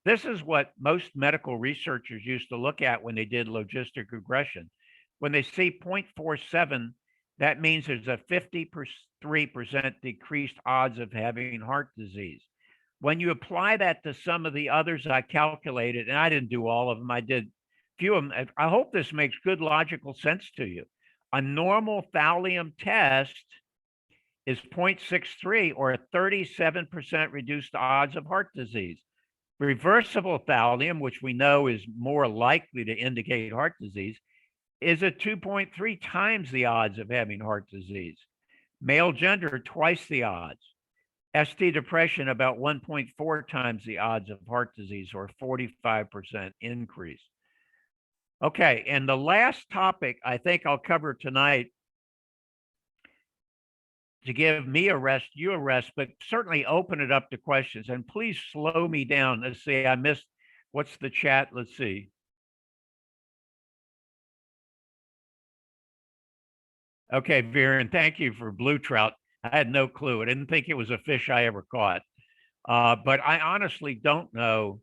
This is what most medical researchers used to look at when they did logistic regression. When they see 0.47, that means there's a 53% decreased odds of having heart disease. When you apply that to some of the others I calculated, and I didn't do all of them, I did a few of them. I hope this makes good logical sense to you. A normal thallium test is 0.63 or a 37% reduced odds of heart disease. Reversible thallium, which we know is more likely to indicate heart disease, is at 2.3 times the odds of having heart disease. Male gender, twice the odds. ST depression, about 1.4 times the odds of heart disease, or 45% increase. Okay, and the last topic I think I'll cover tonight, to give me a rest, you a rest, but certainly open it up to questions. And please slow me down. Let's see, I missed, what's the chat? Let's see. Okay, Viren, thank you for blue trout. I had no clue. I didn't think it was a fish I ever caught. But I honestly don't know.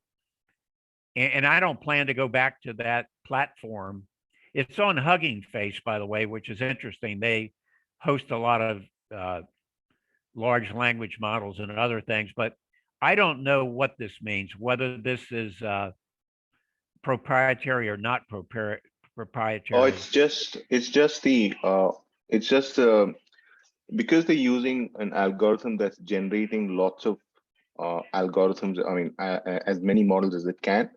And I don't plan to go back to that platform. It's on Hugging Face, by the way, which is interesting. They host a lot of large language models and other things, but I don't know what this means, whether this is proprietary or not proprietary. Oh, it's just because they're using an algorithm that's generating lots of algorithms. I mean, as many models as it can,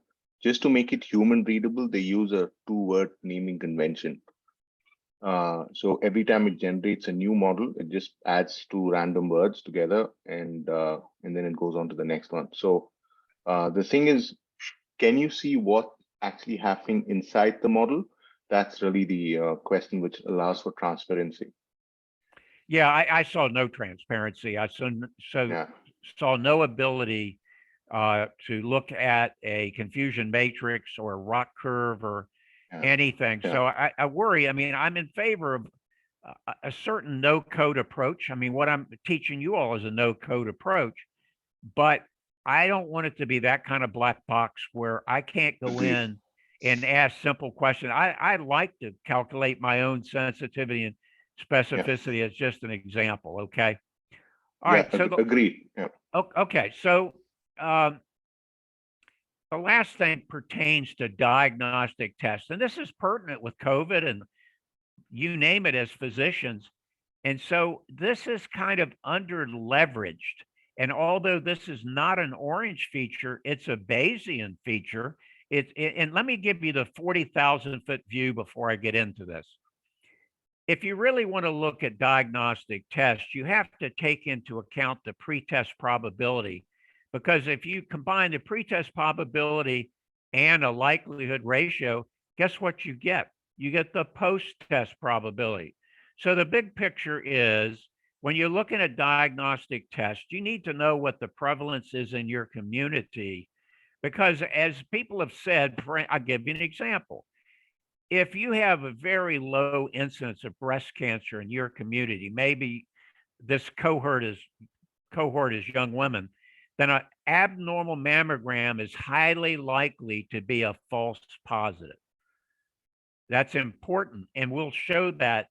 just to make it human readable, they use a 2-word naming convention. So every time it generates a new model, it just adds 2 random words together, and then it goes on to the next one. So the thing is, can you see what actually happening inside the model? that's really the question which allows for transparency. Yeah, I saw no transparency. I Yeah. saw no ability to look at a confusion matrix or a rock curve or Yeah. anything. Yeah. So I worry. I mean, I'm in favor of a certain no code approach. I mean, what I'm teaching you all is a no code approach, but I don't want it to be that kind of black box where I can't go Agreed. in and ask simple questions. I like to calculate my own sensitivity and specificity as just an example. Okay. All Yeah, right. So agreed. Yeah. okay. So um, the last thing pertains to diagnostic tests, and this is pertinent with COVID and you name it as physicians. And so this is kind of under leveraged. And although this is not an orange feature, it's a Bayesian feature. And let me give you the 40,000 foot view before I get into this. If you really want to look at diagnostic tests, you have to take into account the pretest probability, because if you combine the pretest probability and a likelihood ratio, guess what you get? You get the post-test probability. So the big picture is when you're looking at diagnostic tests, you need to know what the prevalence is in your community, because as people have said, I'll give you an example. If you have a very low incidence of breast cancer in your community, maybe this cohort is young women, then an abnormal mammogram is highly likely to be a false positive. That's important, and we'll show that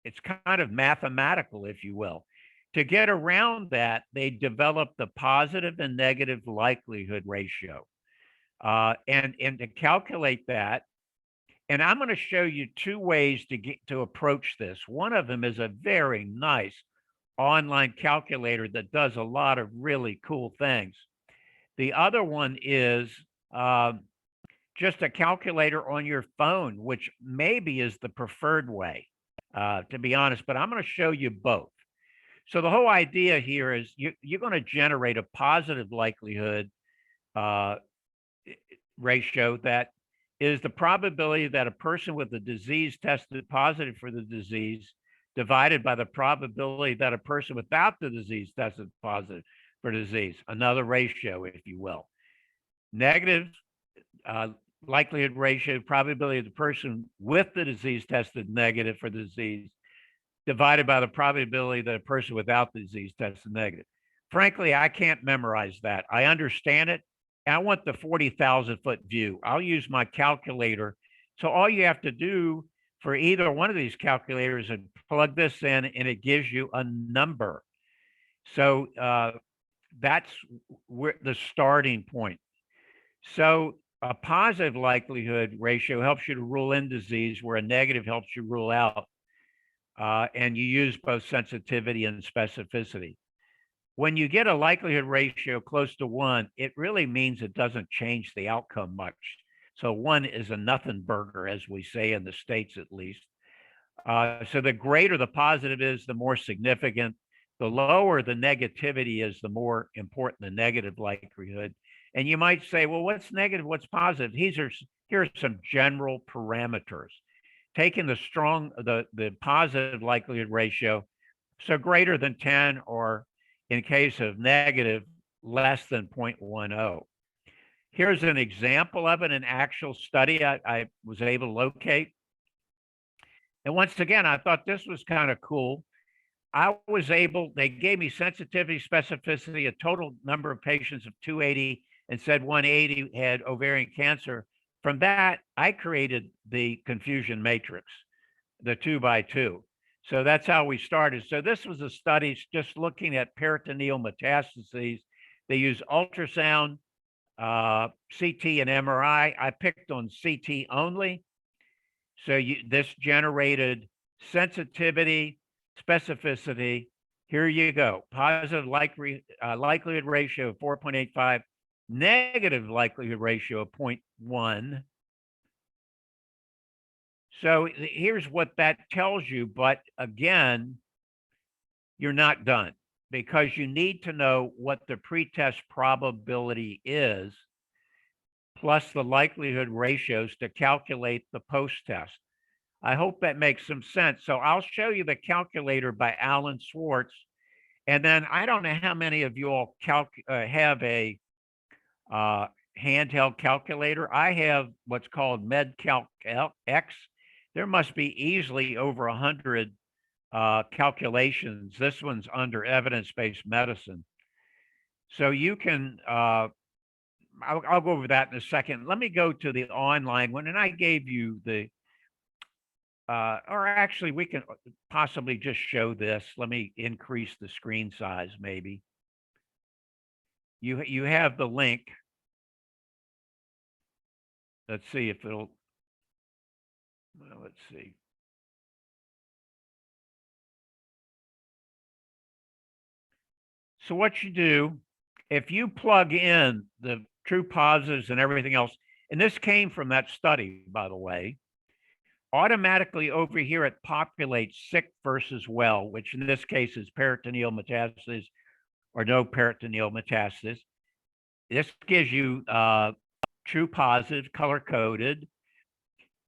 it's kind of mathematical, if you will. To get around that, they developed the positive and negative likelihood ratio, and to calculate that. And I'm going to show you two ways to approach this. One of them is a very nice online calculator that does a lot of really cool things. The other one is just a calculator on your phone, which maybe is the preferred way, to be honest, but I'm going to show you both. So the whole idea here is you're going to generate a positive likelihood ratio that is the probability that a person with the disease tested positive for the disease divided by the probability that a person without the disease tested positive for disease, another ratio, if you will. Negative likelihood ratio, probability of the person with the disease tested negative for the disease divided by the probability that a person without the disease tested negative. Frankly, I can't memorize that. I understand it. I want the 40,000 foot view. I'll use my calculator. So all you have to do for either one of these calculators is plug this in and it gives you a number. So that's where the starting point. So a positive likelihood ratio helps you to rule in disease, where a negative helps you rule out. And you use both sensitivity and specificity. When you get a likelihood ratio close to 1, it really means it doesn't change the outcome much. So 1 is a nothing burger, as we say in the States, at least. So the greater the positive is, the more significant. The lower the negativity is, the more important the negative likelihood. And you might say, well, what's negative? What's positive? Here are some general parameters. Taking the positive likelihood ratio, so greater than 10, or in case of negative, less than 0.10. Here's an example of it, an actual study I was able to locate. And once again, I thought this was kind of cool. They gave me sensitivity, specificity, a total number of patients of 280, and said 180 had ovarian cancer. From that, I created the confusion matrix, the 2x2. So that's how we started. So this was a study just looking at peritoneal metastases. They use ultrasound, CT, and MRI. I picked on CT only. So this generated sensitivity, specificity. Here you go. Positive likelihood ratio of 4.85, negative likelihood ratio of 0.1. So here's what that tells you. But again, you're not done, because you need to know what the pretest probability is. plus the likelihood ratios to calculate the post-test. I hope that makes some sense. So I'll show you the calculator by Alan Swartz. And then I don't know how many of you all have a handheld calculator. I have what's called MedCalc X. There must be easily over 100 calculations. This one's under evidence-based medicine. So you can, I'll go over that in a second. Let me go to the online one. And I gave you the, or actually we can possibly just show this. Let me increase the screen size maybe. You have the link. Let's see if it'll, well, let's see. So what you do, if you plug in the true positives and everything else, and this came from that study, by the way, automatically over here it populates sick versus well, which in this case is peritoneal metastasis or no peritoneal metastasis. This gives you true positive, color coded,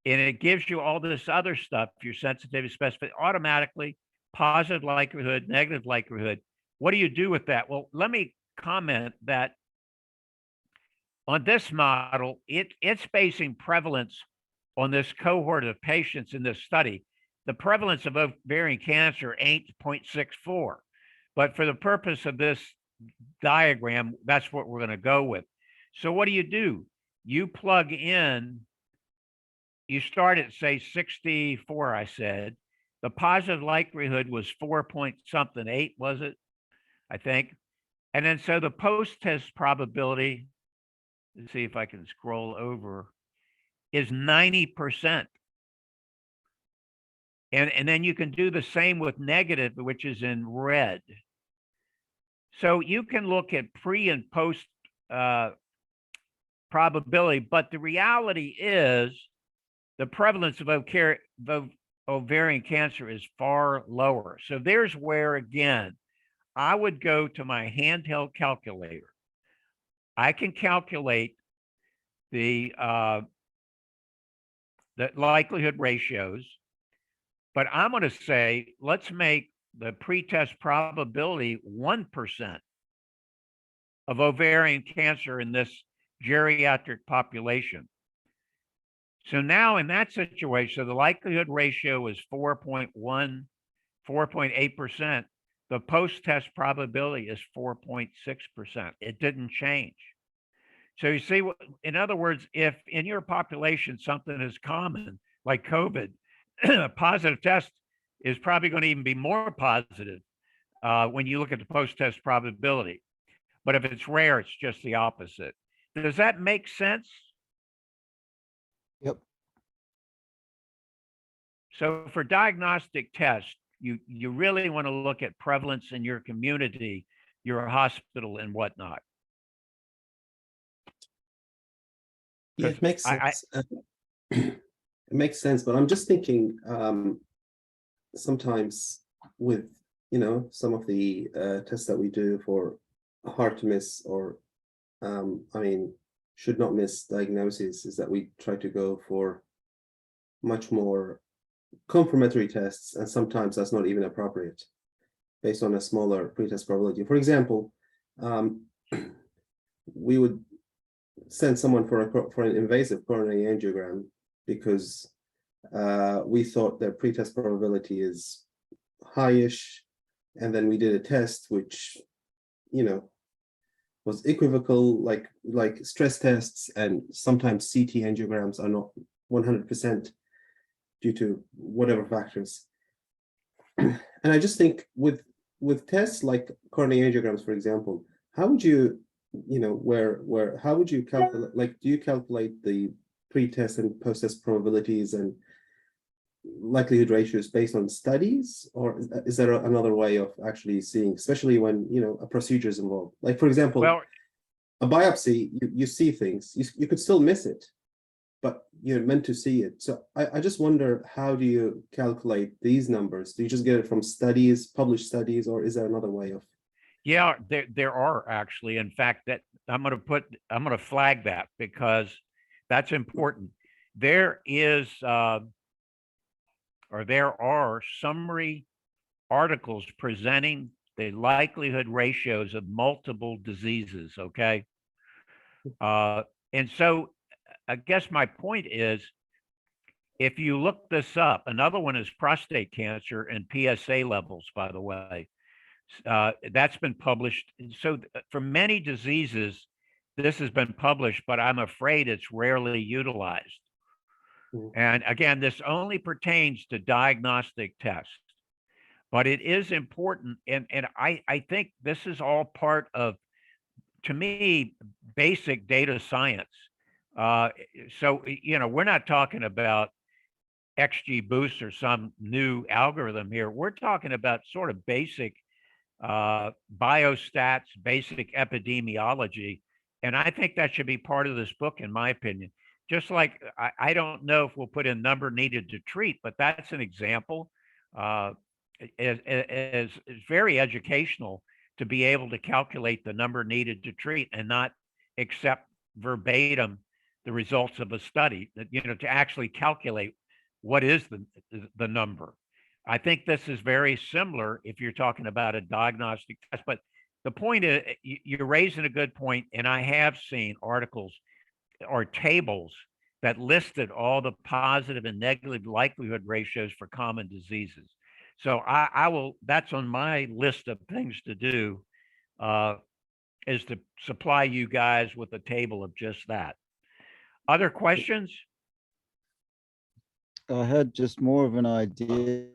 and it gives you all this other stuff, your sensitivity, specificity, automatically positive likelihood, negative likelihood. What do you do with that? Well, let me comment that on this model, it's basing prevalence on this cohort of patients in this study. The prevalence of ovarian cancer ain't 0.64, but for the purpose of this diagram, that's what we're going to go with. So what do? You plug in, you start at say 64, I said. The positive likelihood was 4 point something, 8, was it? I think. And then so the post-test probability, let's see if I can scroll over, is 90%. And then you can do the same with negative, which is in red. So you can look at pre and post probability, but the reality is the prevalence of ovarian cancer is far lower. So there's where, again, I would go to my handheld calculator. I can calculate the likelihood ratios, but I'm going to say, let's make the pretest probability 1% of ovarian cancer in this geriatric population. So now in that situation, the likelihood ratio is 4.1, 4.8%. The post-test probability is 4.6%. It didn't change. So you see, in other words, if in your population something is common, like COVID, a positive test is probably going to even be more positive when you look at the post-test probability. But if it's rare, it's just the opposite. Does that make sense? Yep. So for diagnostic tests, you really want to look at prevalence in your community, your hospital, and whatnot. Yeah, it makes sense. It makes sense, but I'm just thinking sometimes with some of the tests that we do for hard to miss or should not miss diagnoses is that we try to go for much more confirmatory tests, and sometimes that's not even appropriate based on a smaller pretest probability. For example, we would send someone for an invasive coronary angiogram because we thought their pretest probability is highish, and then we did a test which was equivocal, like stress tests, and sometimes CT angiograms are not 100% due to whatever factors. And I just think with tests like coronary angiograms, for example, how would you how would you calculate, like, do you calculate the pre-test and post-test probabilities and likelihood ratios based on studies, or is there another way of actually seeing, especially when a procedure is involved? Like, for example, a biopsy, you see things, you could still miss it, but you're meant to see it. So I just wonder, how do you calculate these numbers? Do you just get it from studies, published studies, or is there another way of? Yeah, there are actually. In fact, that I'm going to flag that because that's important. There is or there are summary articles presenting the likelihood ratios of multiple diseases. Okay, uh, and so I guess my point is, if you look this up, another one is prostate cancer and PSA levels. By the way, that's been published. And so for many diseases, this has been published, but I'm afraid it's rarely utilized. Mm. And again, this only pertains to diagnostic tests, but it is important. And I think this is all part of, to me, basic data science. So, we're not talking about XGBoost or some new algorithm here. We're talking about sort of basic biostats, basic epidemiology. And I think that should be part of this book, in my opinion. Just like I don't know if we'll put in number needed to treat, but that's an example. Uh, is very educational to be able to calculate the number needed to treat and not accept verbatim the results of a study. To actually calculate what is the number. I think this is very similar if you're talking about a diagnostic test. But the point is, you're raising a good point, and I have seen articles or tables that listed all the positive and negative likelihood ratios for common diseases. So I will. That's on my list of things to do. Is to supply you guys with a table of just that. Other questions? I had just more of an idea,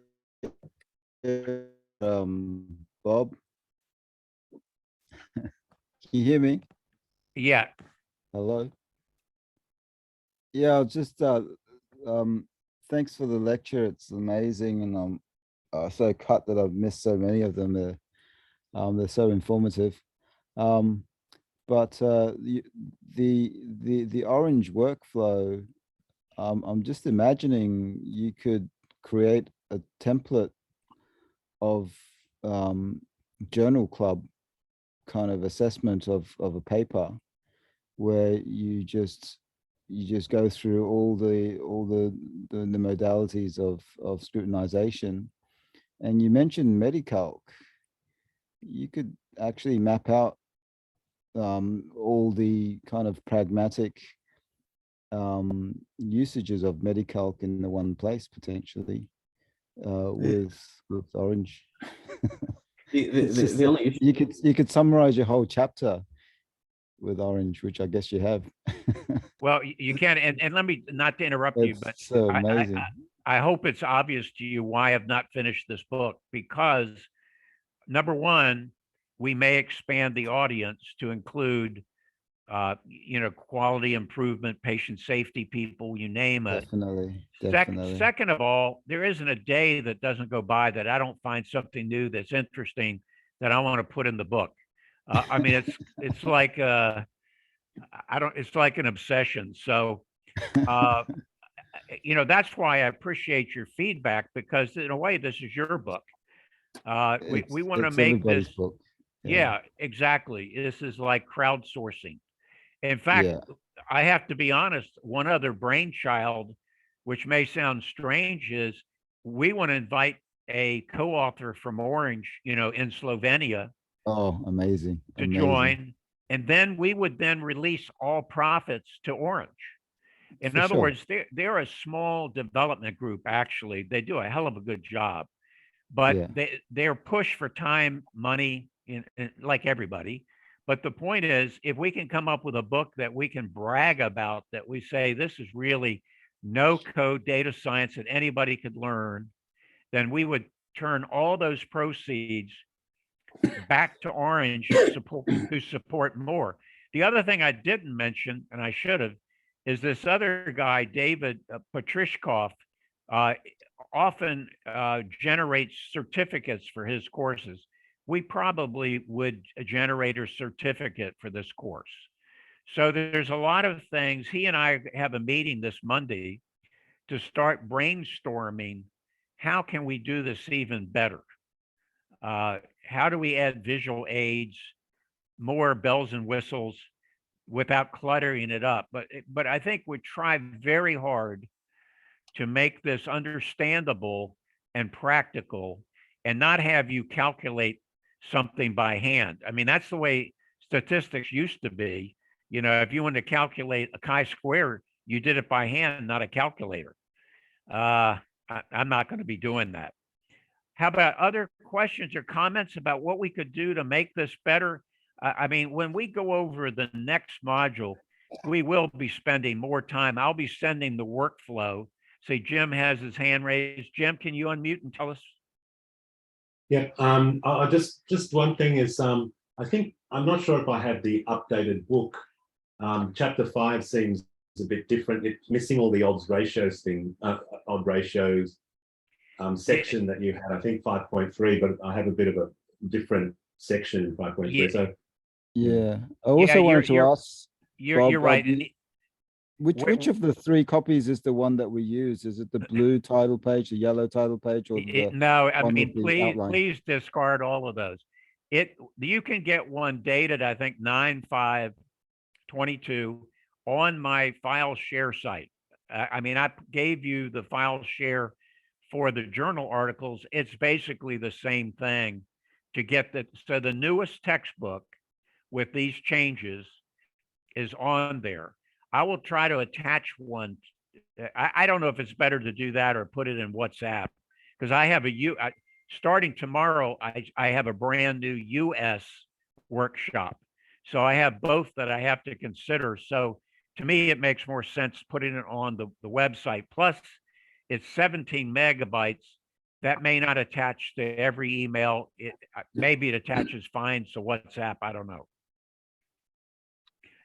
Bob. Can you hear me? Yeah. Hello? Yeah, I'll just, thanks for the lecture. It's amazing, and I'm so cut that I've missed so many of them. They're so informative. But the orange workflow, I'm just imagining you could create a template of journal club kind of assessment of a paper where you just go through all the modalities of scrutinization. And you mentioned Medicalc. You could actually map out all the kind of pragmatic usages of Medicalc in the one place potentially with Orange. It's just, The only issue, you could summarize your whole chapter with Orange, which I guess you have. Well, you can, and let me, not to interrupt you, It's but so I, amazing. I hope it's obvious to you why I've not finished this book, because number one, we may expand the audience to include, quality improvement, patient safety people, you name it. Definitely, Second, definitely. second of all, there isn't a day that doesn't go by that I don't find something new that's interesting that I want to put in the book. I mean, it's like I don't. It's like an obsession. So, uh, that's why I appreciate your feedback, because in a way, this is your book. We want to It's make this. everybody's book. Yeah, exactly. This is like crowdsourcing. In fact, Yeah. I have to be honest. One other brainchild, which may sound strange, is we want to invite a co-author from Orange, in Slovenia, Oh, amazing. to Amazing. join, and then we would then release all profits to Orange. In For other sure. words, they're a small development group. Actually, they do a hell of a good job, but Yeah. they're pushed for time, money, like everybody. But the point is, if we can come up with a book that we can brag about, that we say this is really no code data science that anybody could learn, then we would turn all those proceeds back to Orange to support more. The other thing I didn't mention, and I should have, is this other guy, David Patrishkov, uh, often generates certificates for his courses. We probably would generate a certificate for this course. So there's a lot of things. He and I have a meeting this Monday to start brainstorming how can we do this even better. how do we add visual aids, more bells and whistles without cluttering it up? But I think we try very hard to make this understandable and practical and not have you calculate something by hand. I mean, that's the way statistics used to be. You know, if you wanted to calculate a chi-square, you did it by hand, not a calculator. I'm not going to be doing that. How about other questions or comments about what we could do to make this better? I mean, when we go over the next module, we will be spending more time. I'll be sending the workflow. See, Jim has his hand raised. Jim, can you unmute and tell us? Yeah. I just one thing is, I think I'm not sure if I have the updated book. Chapter 5 seems a bit different. It's missing all the odds ratios odd ratios section that you had. I think 5.3, but I have a bit of a different section in 5.3. Yeah. So Yeah. I also wanted to ask, You're Bob, right. which of the 3 copies is the one that we use? Is it the blue title page, the yellow title page, or the No, I one mean, with the outline? please discard all of those. You can get one dated, I think 9/5/22 on my file share site. I mean, I gave you the file share for the journal articles. It's basically the same thing to get so the newest textbook with these changes is on there. I will try to attach one. I don't know if it's better to do that or put it in WhatsApp, because I have starting tomorrow, I have a brand new US workshop. So I have both that I have to consider. So to me, it makes more sense putting it on the website. Plus, it's 17 megabytes. That may not attach to every email. Maybe it attaches fine. So WhatsApp, I don't know.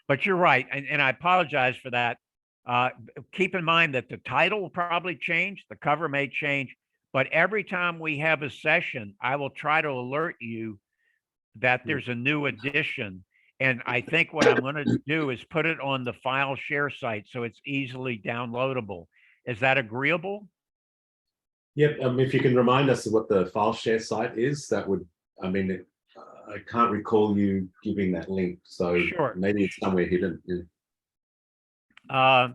But you're right, and I apologize for that. Keep in mind that the title will probably change, the cover may change, but every time we have a session, I will try to alert you that there's a new edition. And I think what I'm going to do is put it on the file share site so it's easily downloadable. Is that agreeable? Yep. If you can remind us of what the file share site is, that would, I mean, I can't recall you giving that link, so Sure. maybe it's somewhere hidden. Yeah.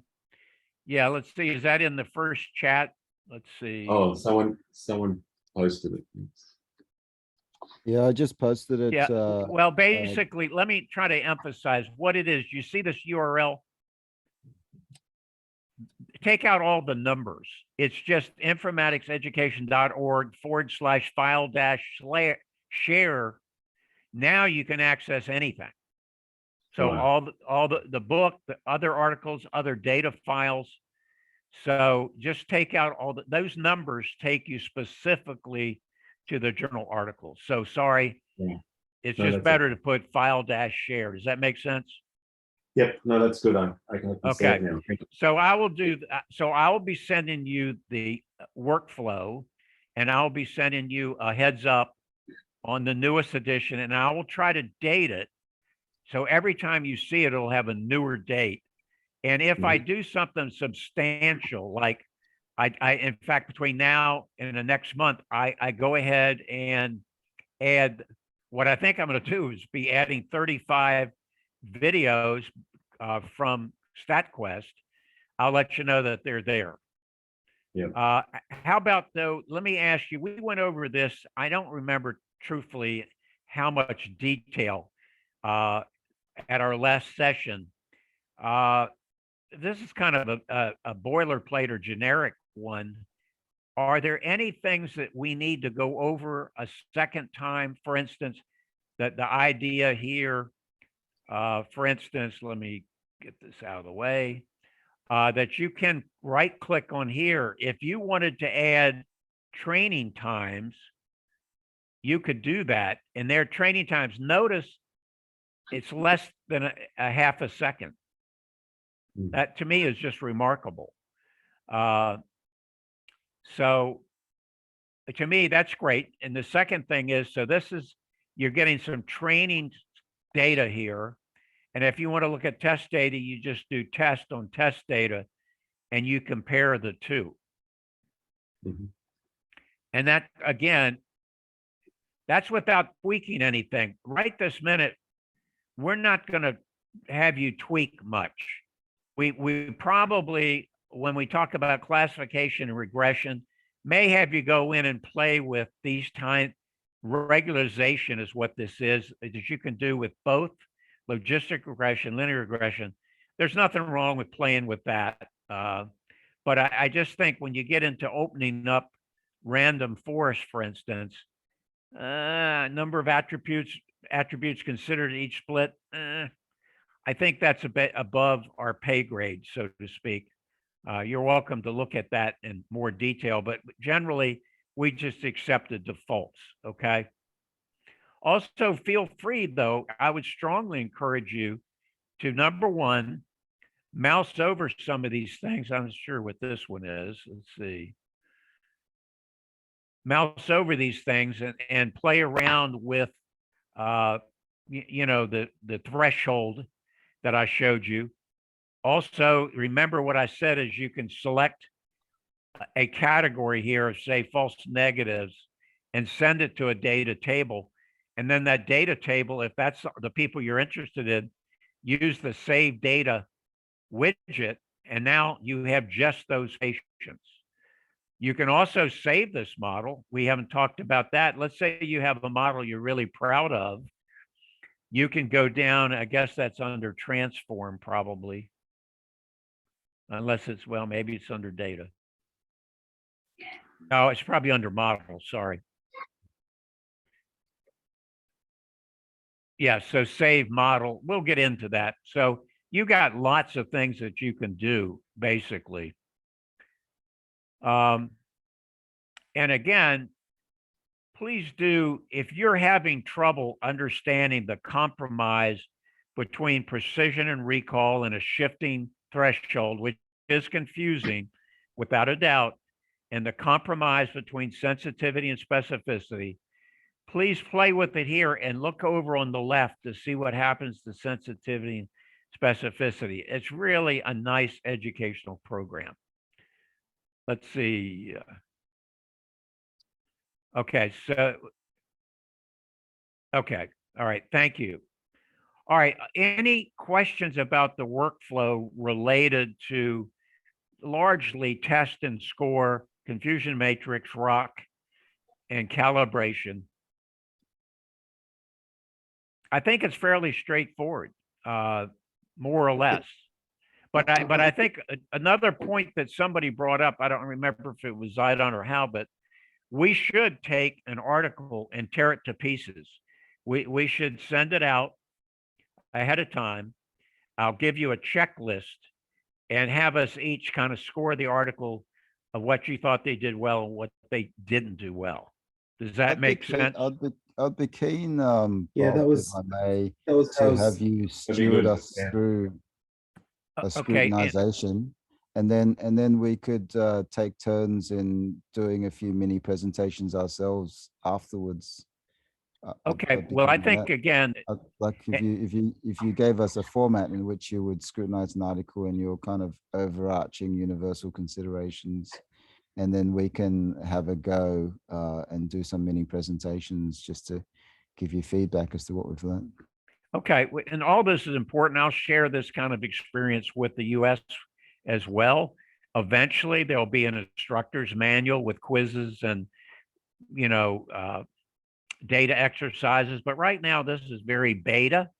Yeah, let's see. Is that in the first chat? Let's see. Oh, someone posted it. Yeah, I just posted it. Yeah. Well, basically, let me try to emphasize what it is. You see this URL? Take out all the numbers. It's just informaticseducation.org/file-share. Now you can access anything. So Wow. all the book, the other articles, other data files. So just take out those numbers take you specifically to the journal articles. So sorry, Yeah. it's No, just that's better to put file-share. Does that make sense? Yep. No, that's good. I can see Okay. it now. So I will do that. So I will be sending you the workflow, and I'll be sending you a heads up on the newest edition, and I will try to date it. So every time you see it, it'll have a newer date. And if I do something substantial, like in fact, between now and the next month, I go ahead and add, what I think I'm going to do is be adding 35 videos from StatQuest. I'll let you know that they're there. Yeah. How about though, let me ask you, we went over this. I don't remember truthfully how much detail at our last session. This is kind of a boilerplate or generic one. Are there any things that we need to go over a second time? For instance, that the idea here, for instance, let me get this out of the way, that you can right click on here. If you wanted to add training times, you could do that. And their training times, notice it's less than a half a second. That to me is just remarkable. So to me, that's great. And the second thing is, so this is, you're getting some training data here. And if you want to look at test data, you just do test on test data and you compare the two. And that, again, That's without tweaking anything. Right this minute, we're not going to have you tweak much. We probably, when we talk about classification and regression, may have you go in and play with these regularization is what this is that you can do with both logistic regression, linear regression. There's nothing wrong with playing with that. But I just think when you get into opening up random forest, for instance, number of attributes considered each split, I think that's a bit above our pay grade, so to speak. You're welcome to look at that in more detail, but generally we just accept the defaults, okay? Also, feel free though, I would strongly encourage you to, number one, mouse over some of these things. I'm not sure what this one is. Let's see. Mouse over these things and play around with, you know, the threshold that I showed you. Also, remember what I said is you can select a category here of, say, false negatives and send it to a data table. And then that data table, if that's the people you're interested in, use the save data widget, and now you have just those patients. You can also save this model. We haven't talked about that. Let's say you have a model you're really proud of. You can go down, I guess that's under transform probably. Unless it's, well, maybe it's under data. No, it's probably under model, sorry. Yeah, so save model, we'll get into that. So you got lots of things that you can do, basically. And again, please do, if you're having trouble understanding the compromise between precision and recall and a shifting threshold, which is confusing without a doubt, and the compromise between sensitivity and specificity, please play with it here and look over on the left to see what happens to sensitivity and specificity. It's really a nice educational program. Let's see. Okay, so, okay, all right, thank you. All right, any questions about the workflow related to largely test and score, confusion matrix, ROC, and calibration? I think it's fairly straightforward, more or less. But I think another point that somebody brought up, I don't remember if it was Zidon or Hal, but we should take an article and tear it to pieces. We should send it out ahead of time. I'll give you a checklist and have us each kind of score the article of what you thought they did well and what they didn't do well. Does that make sense? I'd be keen, Yeah, Bob, that was- if I may, That was to Hal's- have you That'd be steward good, us yeah. through a Okay, scrutinization, and then we could take turns in doing a few mini presentations ourselves afterwards. okay. I'd be Well, I keen on think that. again, Like if you gave us a format in which you would scrutinize an article and your kind of overarching universal considerations, and then we can have a go and do some mini presentations just to give you feedback as to what we've learned. okay, and all this is important. I'll share this kind of experience with the US as well. Eventually, there'll be an instructor's manual with quizzes and, you know, data exercises. But right now, this is very beta,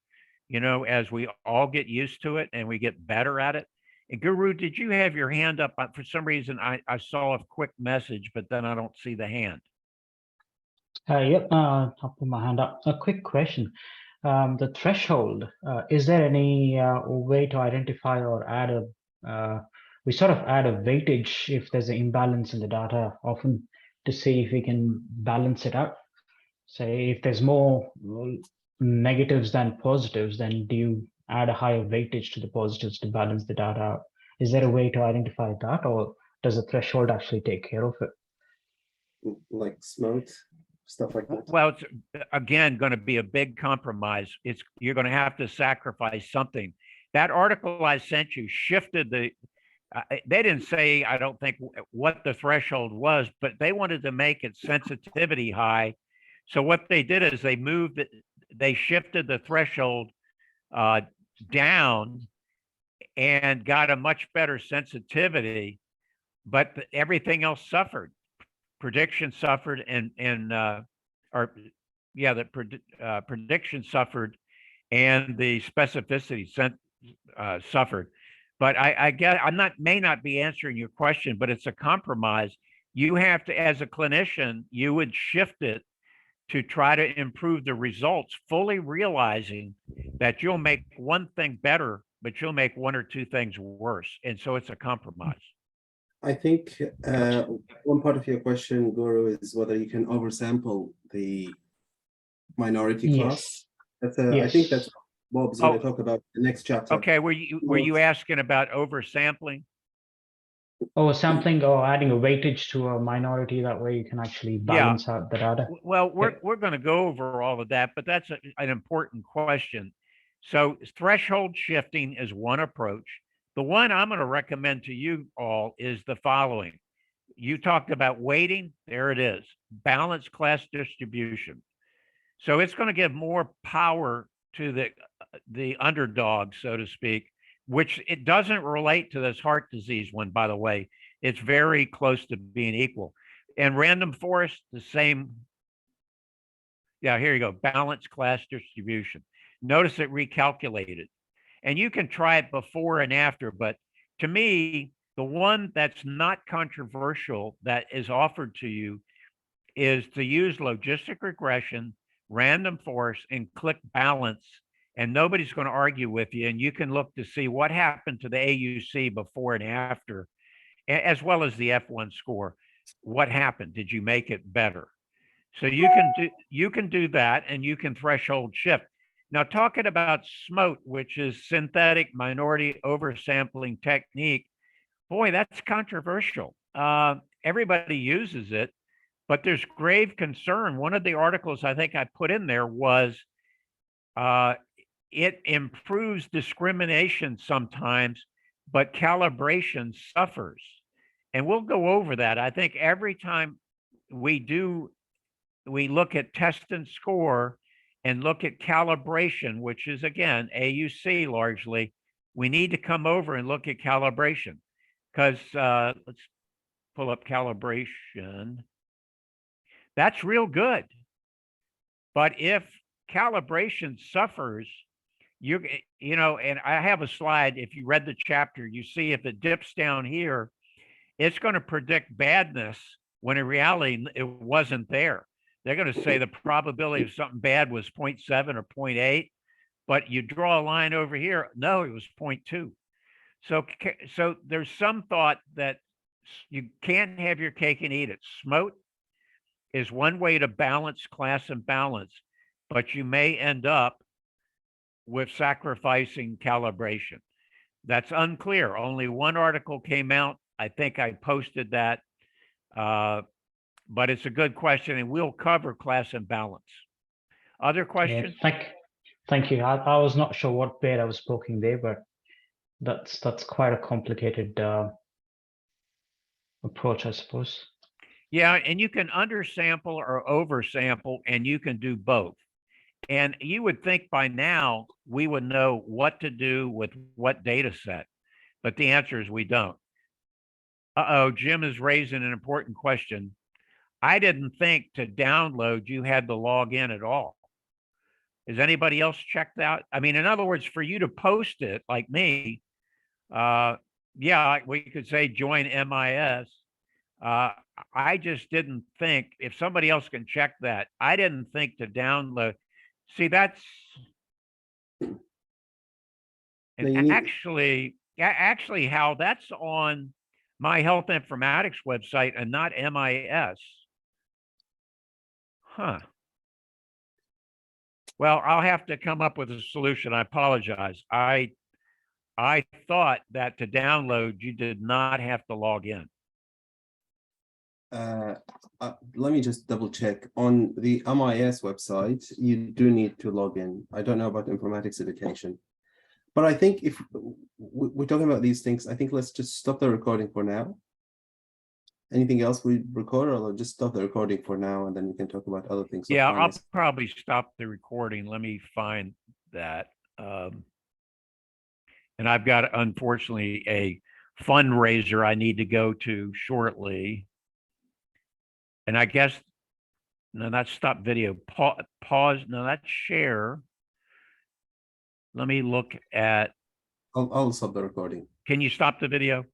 you know, as we all get used to it and we get better at it. And Guru, did you have your hand up? For some reason, I saw a quick message, but then I don't see the hand. Yep, I'll put my hand up. A quick question. The threshold, is there any way to identify or add we sort of add a weightage if there's an imbalance in the data often to see if we can balance it out? Say if there's more negatives than positives, then do you add a higher weightage to the positives to balance the data out? Is there a way to identify that, or does the threshold actually take care of it? like smote, stuff like that. Well, it's again going to be a big compromise. You're going to have to sacrifice something. That article I sent you shifted the. They didn't say, I don't think, what the threshold was, but they wanted to make its sensitivity high So what they did is they moved it, they shifted the threshold down and got a much better sensitivity, but everything else suffered. Prediction suffered prediction suffered and the specificity suffered. But I guess may not be answering your question, but it's a compromise. You have to, as a clinician, you would shift it to try to improve the results, fully realizing that you'll make one thing better, but you'll make one or two things worse. And so it's a compromise. I think one part of your question, Guru, is whether you can oversample the minority class. Yes. I think that's what Bob's going to talk about in the next chapter. Okay, were you asking about oversampling? Or sampling or adding a weightage to a minority, that way you can actually balance out the data. Well, we're going to go over all of that, but that's an important question. So threshold shifting is one approach. The one I'm going to recommend to you all is the following. You talked about weighting. There it is. Balanced class distribution. So it's going to give more power to the underdog, so to speak, which it doesn't relate to this heart disease one, by the way. It's very close to being equal. And random forest, the same. Yeah, here you go. Balanced class distribution. Notice it recalculated. And you can try it before and after, but to me, the one that's not controversial that is offered to you is to use logistic regression, random forest, and click balance, and nobody's going to argue with you. And you can look to see what happened to the AUC before and after, as well as the F1 score. What happened? Did you make it better? So you can do that, and you can threshold shift. Now, talking about SMOTE, which is synthetic minority oversampling technique, boy, that's controversial. Everybody uses it, but there's grave concern. One of the articles I think I put in there was it improves discrimination sometimes, but calibration suffers. And we'll go over that. I think every time we look at test and score and look at calibration, which is, again, AUC largely, we need to come over and look at calibration, because let's pull up calibration. That's real good. But if calibration suffers, you know, and I have a slide, if you read the chapter, you see if it dips down here, it's going to predict badness when in reality it wasn't there. They're going to say the probability of something bad was 0.7 or 0.8, but you draw a line over here, no, it was 0.2. So there's some thought that you can't have your cake and eat it. SMOTE is one way to balance class imbalance, but you may end up with sacrificing calibration. That's unclear. Only one article came out. I think I posted that. But it's a good question, and we'll cover class imbalance. Other questions? Yeah, thank you. I was not sure what pair I was poking there, but that's quite a complicated approach, I suppose. Yeah, and you can undersample or oversample, and you can do both. And you would think by now we would know what to do with what data set, but the answer is we don't. Jim is raising an important question. I didn't think to download you had to log in at all. Has anybody else checked out? I mean, in other words, for you to post it like me, yeah, we could say join MIS. I just didn't think, if somebody else can check that, I didn't think to download. See, that's, and actually, Hal, that's on my health informatics website and not MIS. Huh. Well, I'll have to come up with a solution. I apologize. I thought that to download, you did not have to log in. Let me just double check. On the MIS website, you do need to log in. I don't know about informatics education. But I think if we're talking about these things, I think let's just stop the recording for now. anything else we record, or I'll just stop the recording for now, and then we can talk about other things. of Yeah, I'll finance. probably stop the recording. Let me find that. And I've got, unfortunately, a fundraiser I need to go to shortly. And I guess, no, that's stop video. Pause. No, that's share. Let me look at, I'll stop the recording. can you stop the video?